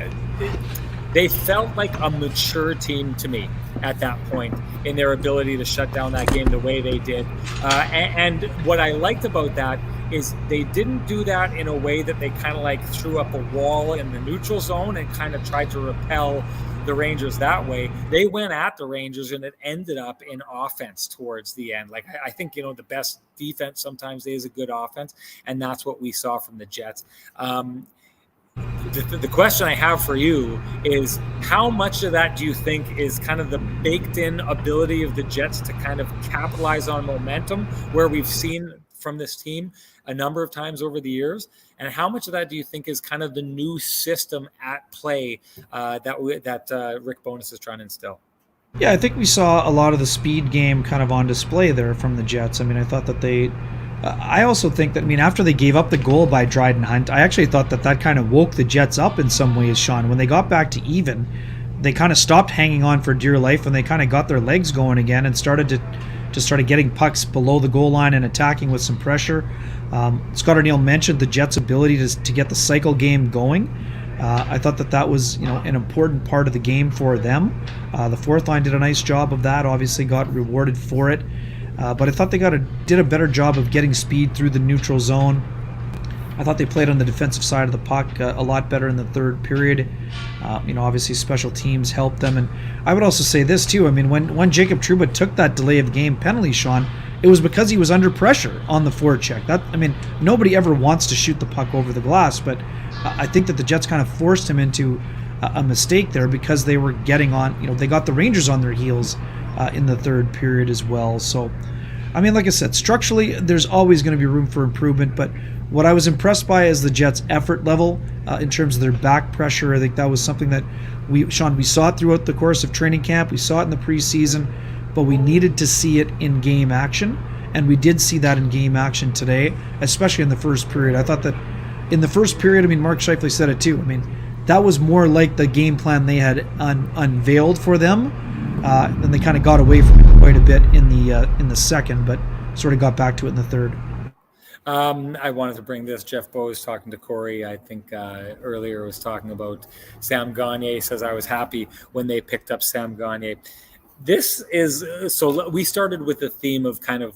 they felt like a mature team to me at that point in their ability to shut down that game the way they did. And what I liked about that is they didn't do that in a way that they kind of like threw up a wall in the neutral zone and kind of tried to repel the Rangers that way. They went at the Rangers and it ended up in offense towards the end. Like I think, the best defense sometimes is a good offense, and that's what we saw from the Jets. The question I have for you is, how much of that do you think is kind of the baked in ability of the Jets to kind of capitalize on momentum, where we've seen from this team a number of times over the years? And how much of that do you think is kind of the new system at play that Rick Bowness is trying to instill? Yeah, I think we saw a lot of the speed game kind of on display there from the Jets. I mean, I thought that I also think that, after they gave up the goal by Dryden Hunt, I actually thought that kind of woke the Jets up in some ways, Sean. When they got back to even, they kind of stopped hanging on for dear life, and they kind of got their legs going again and started getting pucks below the goal line and attacking with some pressure. Scott O'Neill mentioned the Jets' ability to get the cycle game going. I thought that was an important part of the game for them. The fourth line did a nice job of that. Obviously, got rewarded for it. But I thought they did a better job of getting speed through the neutral zone. I thought they played on the defensive side of the puck a lot better in the third period. Obviously special teams helped them. And I would also say this too. When Jacob Trouba took that delay of game penalty, Sean, it was because he was under pressure on the forecheck. Nobody ever wants to shoot the puck over the glass, but I think that the Jets kind of forced him into a mistake there because they were getting on, they got the Rangers on their heels in the third period as well. So, like I said, structurally, there's always going to be room for improvement, but what I was impressed by is the Jets' effort level in terms of their back pressure. I think that was something that we saw it throughout the course of training camp. We saw it in the preseason, but we needed to see it in game action, and we did see that in game action today, especially in the first period. I thought that in the first period, Mark Scheifele said it too. That was more like the game plan they had unveiled for them. Then they kind of got away from it quite a bit in the second, but sort of got back to it in the third. I wanted to bring this. Jeff Bowe was talking to Corey, I think earlier, was talking about Sam Gagner. He says, I was happy when they picked up Sam Gagner. This is, so we started with the theme of kind of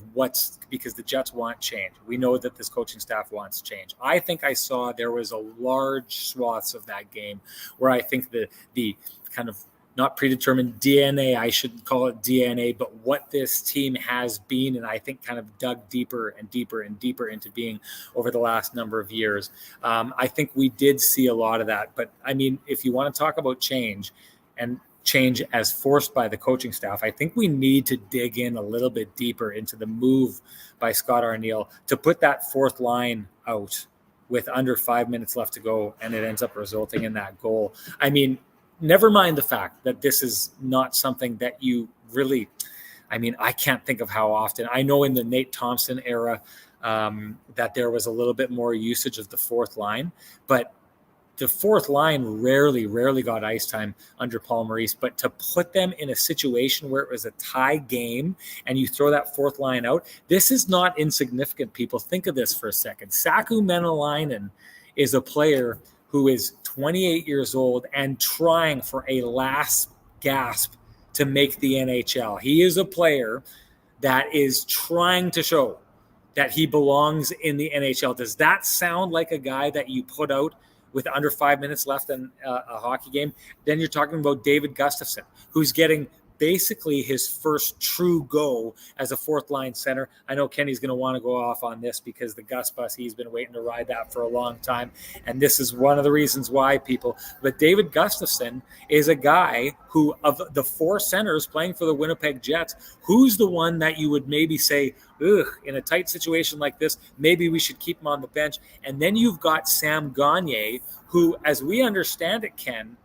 because the Jets want change. We know that this coaching staff wants change. I think I saw there was a large swaths of that game where I think the kind of not predetermined DNA, I shouldn't call it DNA, but what this team has been, and I think kind of dug deeper and deeper and deeper into being over the last number of years. I think we did see a lot of that. But if you want to talk about change and change as forced by the coaching staff, I think we need to dig in a little bit deeper into the move by Scott O'Neill to put that fourth line out with under 5 minutes left to go, and it ends up resulting in that goal. Never mind the fact that this is not something that you really, I can't think of how often. I know in the Nate Thompson era that there was a little bit more usage of the fourth line, but the fourth line rarely got ice time under Paul Maurice. But to put them in a situation where it was a tie game and you throw that fourth line out, this is not insignificant, people. Think of this for a second. Saku Menelainen is a player who is 28 years old and trying for a last gasp to make the NHL. He is a player that is trying to show that he belongs in the NHL. Does that sound like a guy that you put out with under 5 minutes left in a hockey game? Then you're talking about David Gustafsson, who's getting basically his first true go as a fourth line center. I know Kenny's going to want to go off on this because the Gus bus, he's been waiting to ride that for a long time. And this is one of the reasons why, people. But David Gustafsson is a guy who, of the four centers playing for the Winnipeg Jets, who's the one that you would maybe say, in a tight situation like this, maybe we should keep him on the bench. And then you've got Sam Gagner, who, as we understand it, Ken,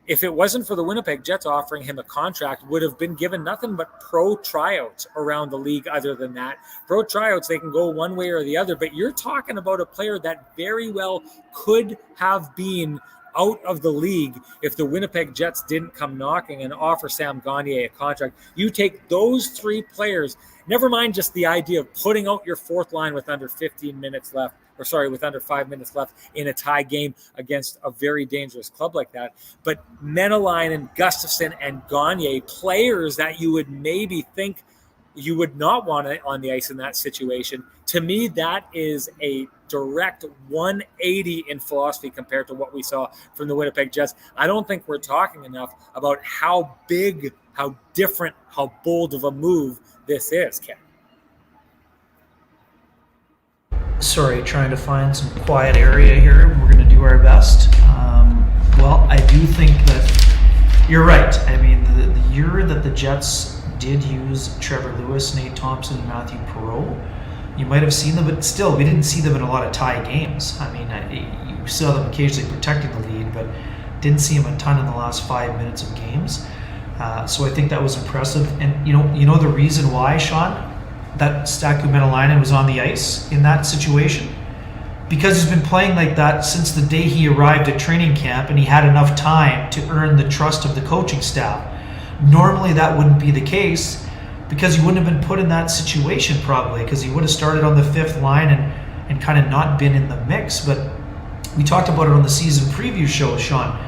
if it wasn't for the Winnipeg Jets offering him a contract, would have been given nothing but pro tryouts around the league. Other than that, pro tryouts, they can go one way or the other. But you're talking about a player that very well could have been out of the league if the Winnipeg Jets didn't come knocking and offer Sam Gagner a contract. You take those three players, never mind just the idea of putting out your fourth line with under 15 minutes left, with under 5 minutes left in a tie game against a very dangerous club like that. But Menelainen, Gustafsson, and Gagner, players that you would maybe think you would not want it on the ice in that situation, To me, that is a direct 180 in philosophy compared to what we saw from the Winnipeg Jets. I don't think we're talking enough about how big, how different, how bold of a move this is, Ken. Sorry, trying to find some quiet area here. We're going to do our best. Well, I do think that you're right. I mean, the year that the Jets did use Trevor Lewis, Nate Thompson, and Matthew Perreault, you might have seen them, but still, we didn't see them in a lot of tie games. I mean, you saw them occasionally protecting the lead, but didn't see them a ton in the last 5 minutes of games. So I think that was impressive. And you know the reason why, Sean, that Staku Menelainen was on the ice in that situation? Because he's been playing like that since the day he arrived at training camp, and he had enough time to earn the trust of the coaching staff. Normally that wouldn't be the case, because he wouldn't have been put in that situation probably, because he would have started on the fifth line and kind of not been in the mix. But we talked about it on the season preview show, Sean.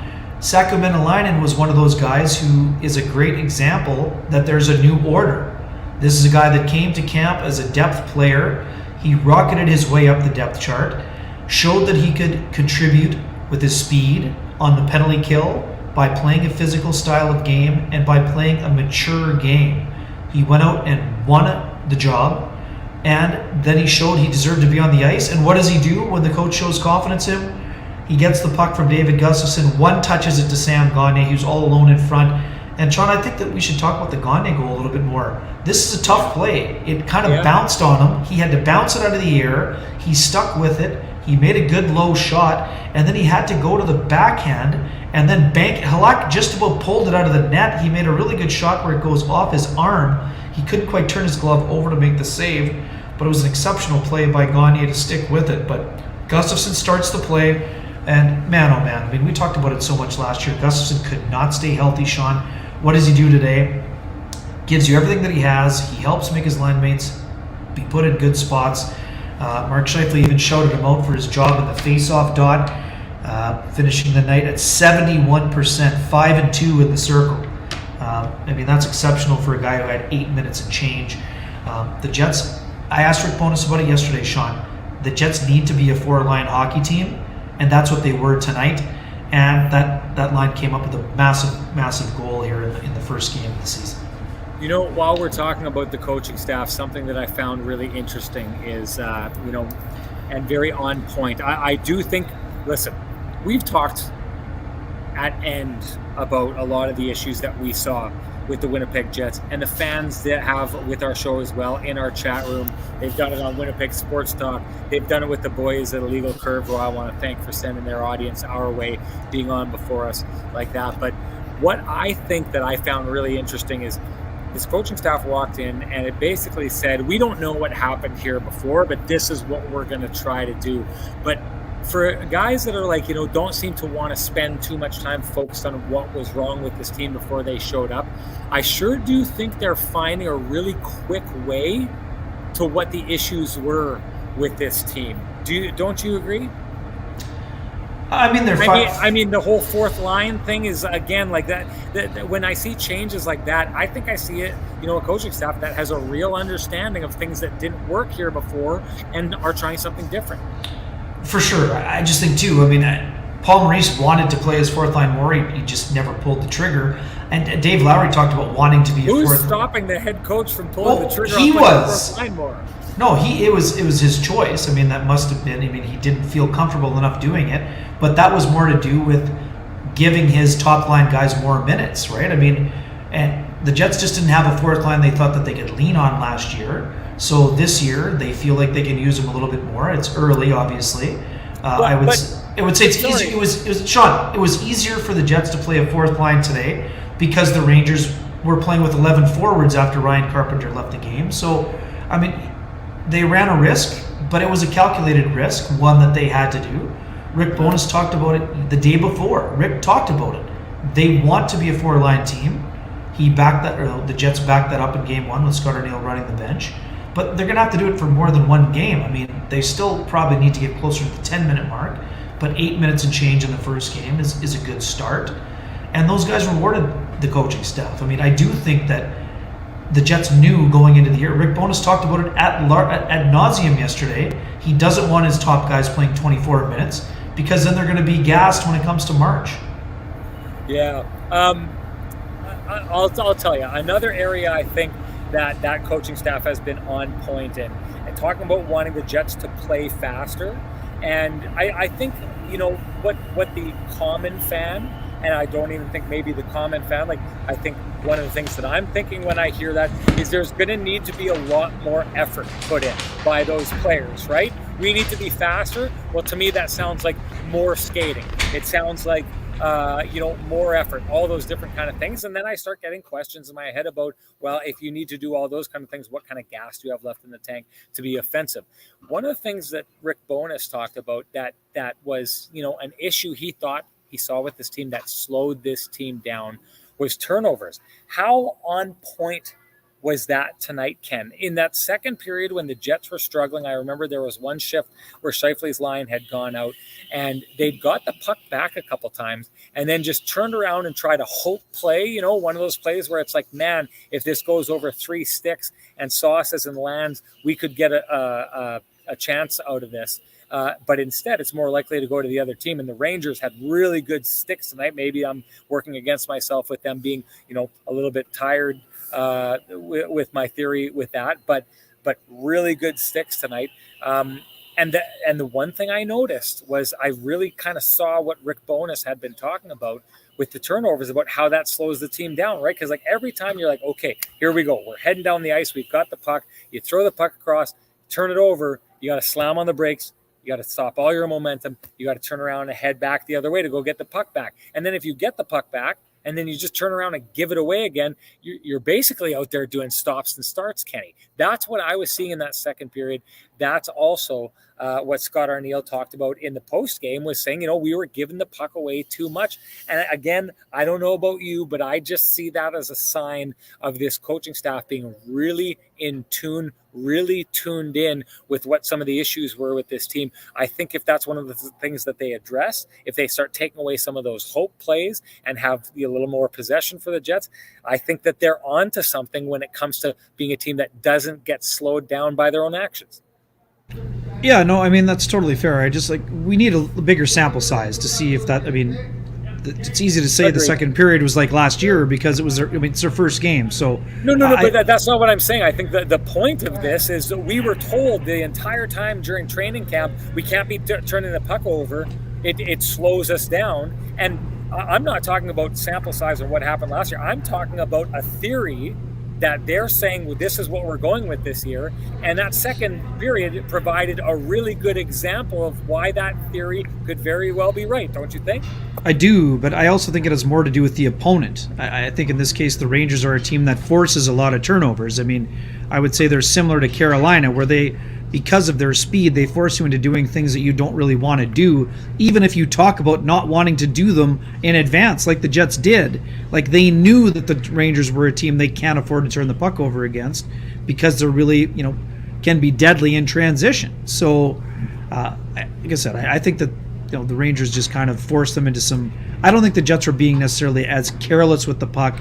Saku Menelainen was one of those guys who is a great example that there's a new order. This is a guy that came to camp as a depth player. He rocketed his way up the depth chart, showed that he could contribute with his speed on the penalty kill by playing a physical style of game and by playing a mature game. He went out and won the job, and then he showed he deserved to be on the ice. And what does he do when the coach shows confidence in him? He gets the puck from David Gustafsson, one touches it to Sam Gagner, who's all alone in front. And Sean, I think that we should talk about the Gagner goal a little bit more. This is a tough play. It kind of bounced on him. He had to bounce it out of the air. He stuck with it. He made a good low shot, and then he had to go to the backhand and then bank. Halak just about pulled it out of the net. He made a really good shot where it goes off his arm. He couldn't quite turn his glove over to make the save, but it was an exceptional play by Gagner to stick with it. But Gustafsson starts the play, and man, oh man, I mean, we talked about it so much last year. Gustafsson could not stay healthy, Sean. What does he do today? Gives you everything that he has. He helps make his line mates be put in good spots. Mark Scheifele even shouted him out for his job in the face-off dot, finishing the night at 71%, 5-2 in the circle. I mean, that's exceptional for a guy who had 8 minutes and change. The Jets, I asked Rick Bowness about it yesterday, Sean. The Jets need to be a four-line hockey team, and that's what they were tonight. And that line came up with a massive goal here in the first game of the season. You know, while we're talking about the coaching staff, something that I found really interesting is, and very on point. I do think, listen, we've talked at end about a lot of the issues that we saw with the Winnipeg Jets, and the fans that have with our show as well in our chat room. They've done it on Winnipeg Sports Talk. They've done it with the boys at Illegal Curve, who I want to thank for sending their audience our way, being on before us like that. But what I think that I found really interesting is this coaching staff walked in and it basically said, we don't know what happened here before, but this is what we're going to try to do. But for guys that are like, don't seem to want to spend too much time focused on what was wrong with this team before they showed up, I sure do think they're finding a really quick way to what the issues were with this team. Don't you agree? I mean, I mean, the whole fourth line thing is, again, like that. When I see changes like that, I think I see it, a coaching staff that has a real understanding of things that didn't work here before and are trying something different. For sure. I just think, too, I mean, Paul Maurice wanted to play as fourth line more. He just never pulled the trigger. And Dave Lowry talked about wanting to be a fourth line. Who's stopping the head coach from pulling the trigger on fourth line more? No, it was his choice. I mean, that must have been. I mean, he didn't feel comfortable enough doing it, but that was more to do with giving his top line guys more minutes, right? I mean, and the Jets just didn't have a fourth line they thought that they could lean on last year. So this year they feel like they can use them a little bit more. It's early, obviously. I would say it's easy. It was Sean. It was easier for the Jets to play a fourth line today because the Rangers were playing with 11 forwards after Ryan Carpenter left the game. So, I mean, they ran a risk, but it was a calculated risk, one that they had to do. Rick Bowness talked about it the day before. Rick talked about it. They want to be a four-line team. The Jets backed that up in Game 1 with Scott O'Neill running the bench. But they're going to have to do it for more than one game. I mean, they still probably need to get closer to the 10-minute mark, but 8 minutes and change in the first game is a good start. And those guys rewarded the coaching staff. I mean, I do think that the Jets knew going into the year. Rick Bowness talked about it ad nauseum yesterday. He doesn't want his top guys playing 24 minutes because then they're going to be gassed when it comes to March. Yeah. I'll tell you, another area I think that coaching staff has been on point in, and talking about wanting the Jets to play faster. And I think, what the common fan, and I don't even think maybe the common fan, like, I think one of the things that I'm thinking when I hear that is there's going to need to be a lot more effort put in by those players, right? We need to be faster. Well, to me, that sounds like more skating. It sounds like, more effort, all those different kind of things. And then I start getting questions in my head about, well, if you need to do all those kind of things, what kind of gas do you have left in the tank to be offensive? One of the things that Rick Bowness talked about that was, an issue he thought he saw with this team that slowed this team down was turnovers. How on point was that tonight, Ken? In that second period when the Jets were struggling, I remember there was one shift where Scheifele's line had gone out and they'd got the puck back a couple times and then just turned around and tried a hope play, one of those plays where it's like, man, if this goes over 3 sticks and sauces and lands, we could get a chance out of this. But instead, it's more likely to go to the other team. And the Rangers had really good sticks tonight. Maybe I'm working against myself with them being, a little bit tired with my theory with that, but really good sticks tonight. And the one thing I noticed was I really kind of saw what Rick Bowness had been talking about with the turnovers, about how that slows the team down, right? Because like every time you're like, okay, here we go, we're heading down the ice, we've got the puck, you throw the puck across, turn it over, you got to slam on the brakes, you got to stop all your momentum, you got to turn around and head back the other way to go get the puck back. And then if you get the puck back and then you just turn around and give it away again, you're basically out there doing stops and starts, Kenny. That's what I was seeing in that second period. That's also what Scott Arniel talked about in the post game, was saying, we were giving the puck away too much. And again, I don't know about you, but I just see that as a sign of this coaching staff being really in tune, really tuned in with what some of the issues were with this team. I think if that's one of the things that they address, if they start taking away some of those hope plays and have a little more possession for the Jets, I think that they're onto something when it comes to being a team that doesn't get slowed down by their own actions. Yeah, no, I mean, that's totally fair. I just we need a bigger sample size to see if that, it's easy to say Agreed. The second period was like last year because it's their first game. So no, but that's not what I'm saying. I think that the point of this is that we were told the entire time during training camp, we can't be turning the puck over. It slows us down. And I'm not talking about sample size or what happened last year. I'm talking about a theory that they're saying, well, this is what we're going with this year. And that second period provided a really good example of why that theory could very well be right, don't you think? I do, but I also think it has more to do with the opponent. I think in this case, the Rangers are a team that forces a lot of turnovers. I would say they're similar to Carolina, where because of their speed, they force you into doing things that you don't really want to do, even if you talk about not wanting to do them in advance, like the Jets did. Like, they knew that the Rangers were a team they can't afford to turn the puck over against because they're really, can be deadly in transition. So, like I said, I think that the Rangers just kind of forced them into some. I don't think the Jets were being necessarily as careless with the puck.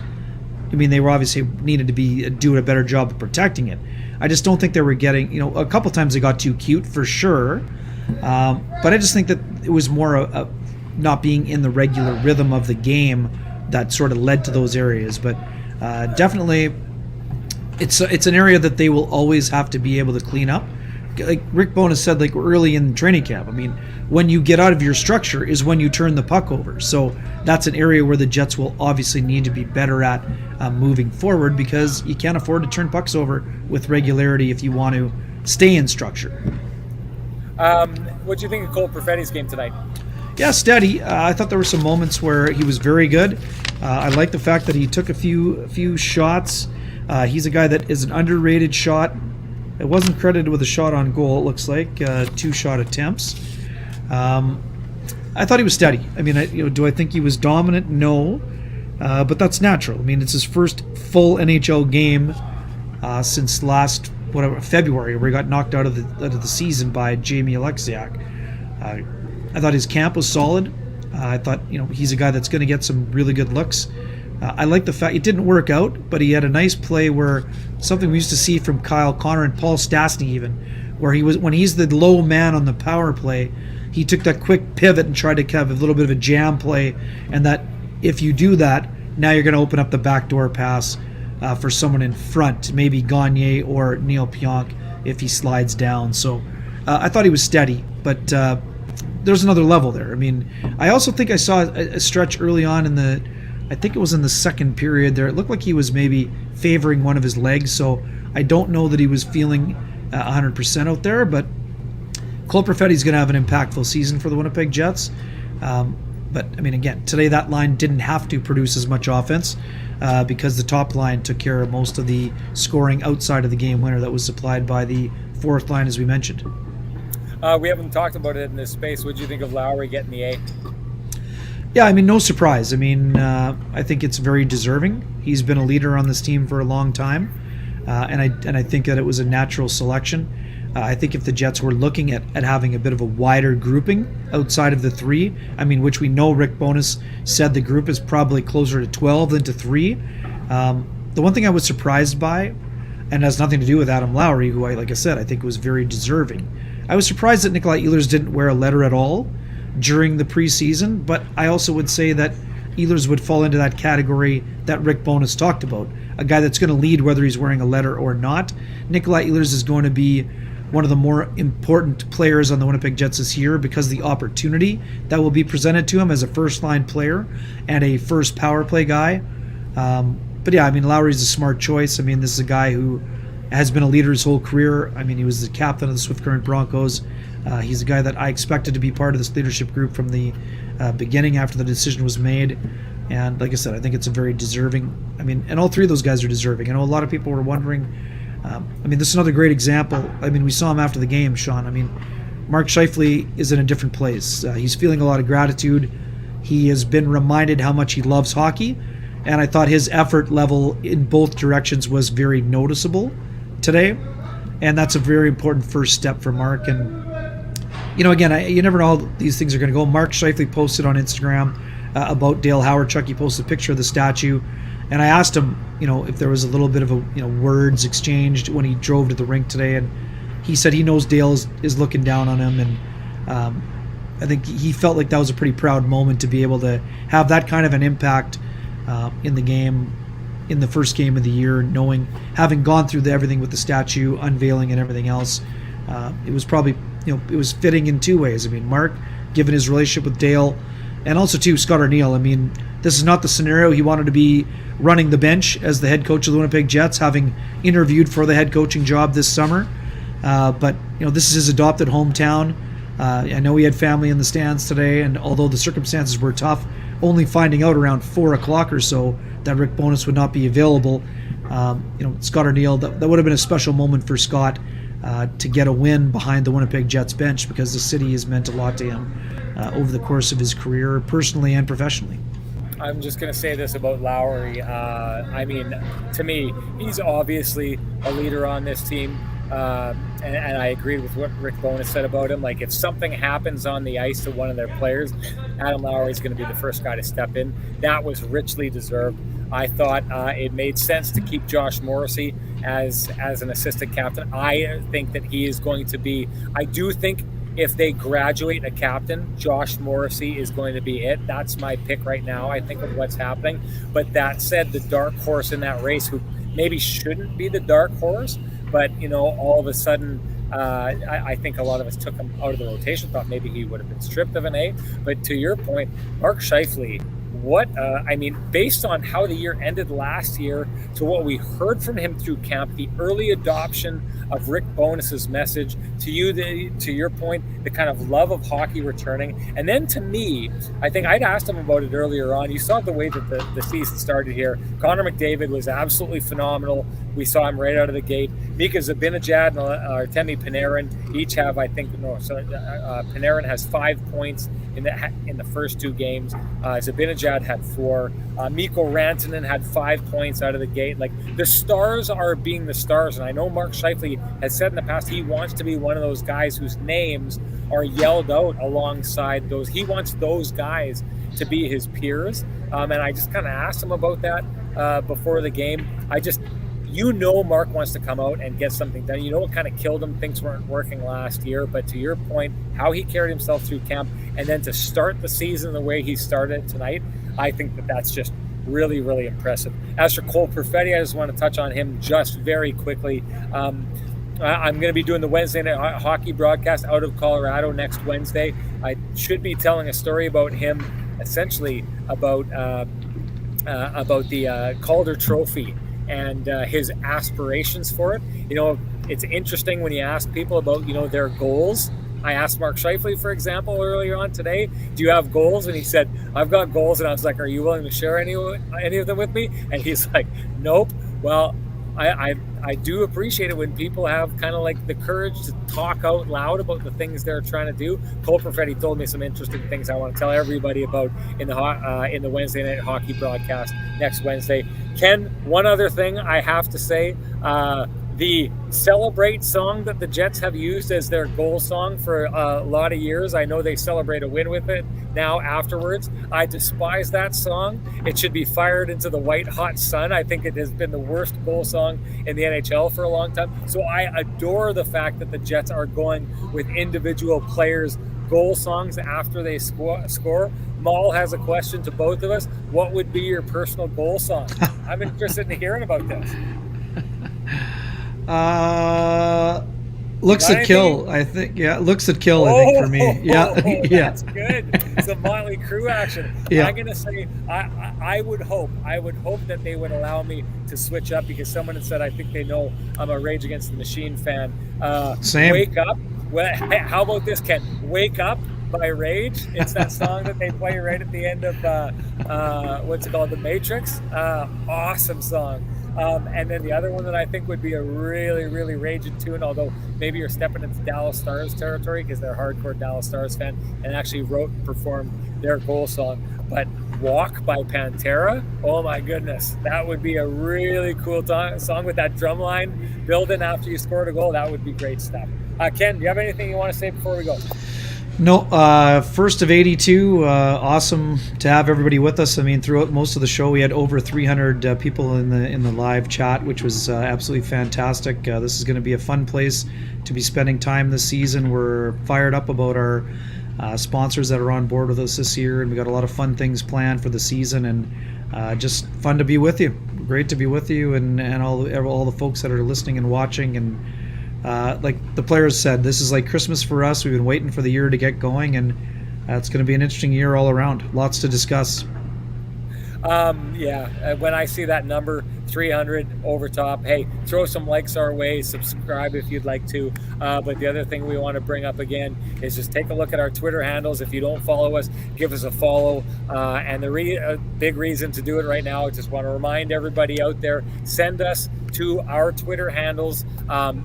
They were obviously needed to be doing a better job of protecting it. I just don't think they were getting, a couple times they got too cute for sure. But I just think that it was more of not being in the regular rhythm of the game that sort of led to those areas. But definitely it's an area that they will always have to be able to clean up. Like Rick Bowness said, early in training camp, when you get out of your structure is when you turn the puck over. So that's an area where the Jets will obviously need to be better at moving forward, because you can't afford to turn pucks over with regularity if you want to stay in structure. What do you think of Cole Perfetti's game tonight? Yeah, steady. I thought there were some moments where he was very good. I like the fact that he took a few shots. He's a guy that is an underrated shot. It wasn't credited with a shot on goal, it looks like, 2 shot attempts. I thought he was steady. Do I think he was dominant? No. But that's natural. It's his first full NHL game since last February, where he got knocked out of the season by Jamie Alexiak. I thought his camp was solid. I thought he's a guy that's going to get some really good looks I like the fact it didn't work out, but he had a nice play where something we used to see from Kyle Connor and Paul Stastny even, where he was when he's the low man on the power play, he took that quick pivot and tried to have a little bit of a jam play, and that if you do that, now you're going to open up the backdoor pass for someone in front, maybe Gagne or Neil Pionk if he slides down. So I thought he was steady, but there's another level there. I mean, I also think I saw a stretch early on I think it was in the second period there. It looked like he was maybe favoring one of his legs, so I don't know that he was feeling 100% out there, but Cole Perfetti's going to have an impactful season for the Winnipeg Jets. But, I mean, again, today that line didn't have to produce as much offense because the top line took care of most of the scoring outside of the game winner that was supplied by the fourth line, as we mentioned. We haven't talked about it in this space. What do you think of Lowry getting the A? Yeah, I mean, no surprise. I mean, I think it's very deserving. He's been a leader on this team for a long time, and I think that it was a natural selection. I think if the Jets were looking at having a bit of a wider grouping outside of the three, I mean, which we know Rick Bowness said the group is probably closer to 12 than to 3. The one thing I was surprised by, and has nothing to do with Adam Lowry, who like I said, I think was very deserving. I was surprised that Nikolai Ehlers didn't wear a letter at all during the preseason, but I also would say that Ehlers would fall into that category that Rick Bowness talked about, a guy that's going to lead whether he's wearing a letter or not. Nikolai Ehlers is going to be one of the more important players on the Winnipeg Jets this year because of the opportunity that will be presented to him as a first-line player and a first power play guy. But yeah, I mean, Lowry's a smart choice. I mean, this is a guy who has been a leader his whole career. I mean, he was the captain of the Swift Current Broncos. He's a guy that I expected to be part of this leadership group from the beginning after the decision was made. And like I said, I think it's a very deserving. I mean, and all three of those guys are deserving. I know a lot of people were wondering. I mean, this is another great example. I mean, we saw him after the game, Sean. I mean, Mark Scheifele is in a different place. He's feeling a lot of gratitude. He has been reminded how much he loves hockey. And I thought his effort level in both directions was very noticeable today. And that's a very important first step for Mark. And, you know, again, you never know how these things are going to go. Mark Scheifele posted on Instagram about Dale Howardchuk. He posted a picture of the statue. And I asked him, you know, if there was a little bit of a, you know, words exchanged when he drove to the rink today. And he said he knows Dale is looking down on him. And I think he felt like that was a pretty proud moment to be able to have that kind of an impact in the game, in the first game of the year, knowing, having gone through everything with the statue, unveiling and everything else. It was probably, you know, it was fitting in two ways. I mean, Mark, given his relationship with Dale, and also too Scott Arniel. I mean, this is not the scenario he wanted to be running the bench as the head coach of the Winnipeg Jets, having interviewed for the head coaching job this summer. But, you know, this is his adopted hometown. I know he had family in the stands today, and although the circumstances were tough, only finding out around 4 o'clock or so that Rick Bowness would not be available, you know, Scott Arniel, that would have been a special moment for Scott to get a win behind the Winnipeg Jets bench, because the city has meant a lot to him over the course of his career, personally and professionally. I'm just going to say this about Lowry. I mean, to me, he's obviously a leader on this team. And I agreed with what Rick Bowness said about him. Like, if something happens on the ice to one of their players, Adam Lowry is going to be the first guy to step in. That was richly deserved. I thought it made sense to keep Josh Morrissey as an assistant captain. I think that he is going to be, I do think if they graduate a captain, Josh Morrissey is going to be it. That's my pick right now, I think, of what's happening. But that said, the dark horse in that race, who maybe shouldn't be the dark horse, but, you know, all of a sudden, I think a lot of us took him out of the rotation, thought maybe he would have been stripped of an A. But to your point, Mark Scheifele, I mean, based on how the year ended last year, to what we heard from him through camp, the early adoption of Rick Bowness's message, to your point, the kind of love of hockey returning. And then to me, I think I'd asked him about it earlier on. You saw the way that the season started here. Connor McDavid was absolutely phenomenal. We saw him right out of the gate. Mika Zibanejad and Artemi Panarin each have, I think, Panarin has 5 points in the first 2 games. Zibanejad had 4. Mikko Rantanen had 5 points out of the gate. Like, the stars are being the stars, and I know Mark Scheifele has said in the past he wants to be one of those guys whose names are yelled out alongside those. He wants those guys to be his peers. And I just kind of asked him about that before the game. Mark wants to come out and get something done. What kind of killed him? Things weren't working last year. But to your point, how he carried himself through camp and then to start the season the way he started tonight, I think that's just really, really impressive. As for Cole Perfetti, I just want to touch on him just very quickly. I'm going to be doing the Wednesday night hockey broadcast out of Colorado next Wednesday. I should be telling a story about him, essentially about the Calder Trophy and his aspirations for it. It's interesting when you ask people about, their goals. I asked Mark Scheifele, for example, earlier on today, do you have goals? And he said, I've got goals. And I was like, are you willing to share any of them with me? And he's like, nope. Well, I do appreciate it when people have kind of like the courage to talk out loud about the things they're trying to do. Cole Perfetti told me some interesting things I want to tell everybody about in the Wednesday night hockey broadcast next Wednesday. Ken, one other thing I have to say, the Celebrate song that the Jets have used as their goal song for a lot of years. I know they celebrate a win with it now afterwards. I despise that song. It should be fired into the white hot sun. I think it has been the worst goal song in the NHL for a long time. So I adore the fact that the Jets are going with individual players' goal songs after they score. Maul has a question to both of us. What would be your personal goal song? I'm interested in hearing about this. Looks at kill, I think. Yeah, looks at kill, I think, for me. Yeah, that's good. It's a Motley Crue action. Yeah. I'm gonna say I would hope that they would allow me to switch up, because someone had said I think they know I'm a Rage Against the Machine fan. Same. Wake Up. Well, how about this, Ken? Wake Up by Rage. It's that song that they play right at the end of what's it called, The Matrix. Awesome song. And then the other one that I think would be a really, really raging tune, although maybe you're stepping into Dallas Stars territory because they're a hardcore Dallas Stars fan and actually wrote and performed their goal song. But Walk by Pantera, oh my goodness, that would be a really cool song with that drum line building after you scored a goal. That would be great stuff. Ken, do you have anything you want to say before we go? No, first of 82. Awesome to have everybody with us. I mean, throughout most of the show, we had over 300 people in the live chat, which was absolutely fantastic. This is going to be a fun place to be spending time this season. We're fired up about our sponsors that are on board with us this year, and we got a lot of fun things planned for the season, and just fun to be with you. Great to be with you, and all the folks that are listening and watching. And like the players said, this is like Christmas for us. We've been waiting for the year to get going, and it's going to be an interesting year all around. Lots to discuss. When I see that number 300 over top, hey, throw some likes our way, subscribe if you'd like to. But the other thing we want to bring up again is just take a look at our Twitter handles. If you don't follow us, give us a follow. And the big reason to do it right now, I just want to remind everybody out there, send us to our Twitter handles.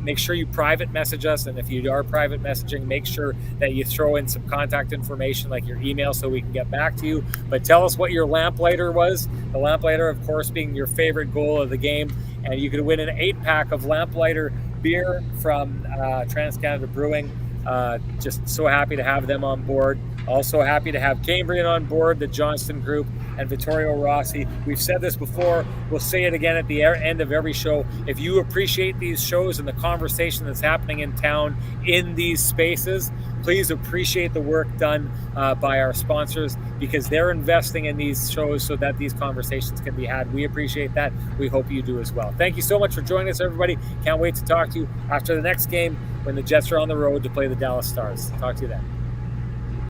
Make sure you private message us, and if you are private messaging, make sure that you throw in some contact information like your email so we can get back to you. But tell us what your Lamplighter was. The Lamplighter, of course, being your favorite goal of the game, and you could win an 8-pack of Lamplighter beer from Trans-Canada Brewing. Just so happy to have them on board. Also happy to have Cambrian on board, the Johnston Group, and Vittorio Rossi. We've said this before. We'll say it again at the end of every show. If you appreciate these shows and the conversation that's happening in town in these spaces, please appreciate the work done by our sponsors, because they're investing in these shows so that these conversations can be had. We appreciate that. We hope you do as well. Thank you so much for joining us, everybody. Can't wait to talk to you after the next game when the Jets are on the road to play the Dallas Stars. Talk to you then.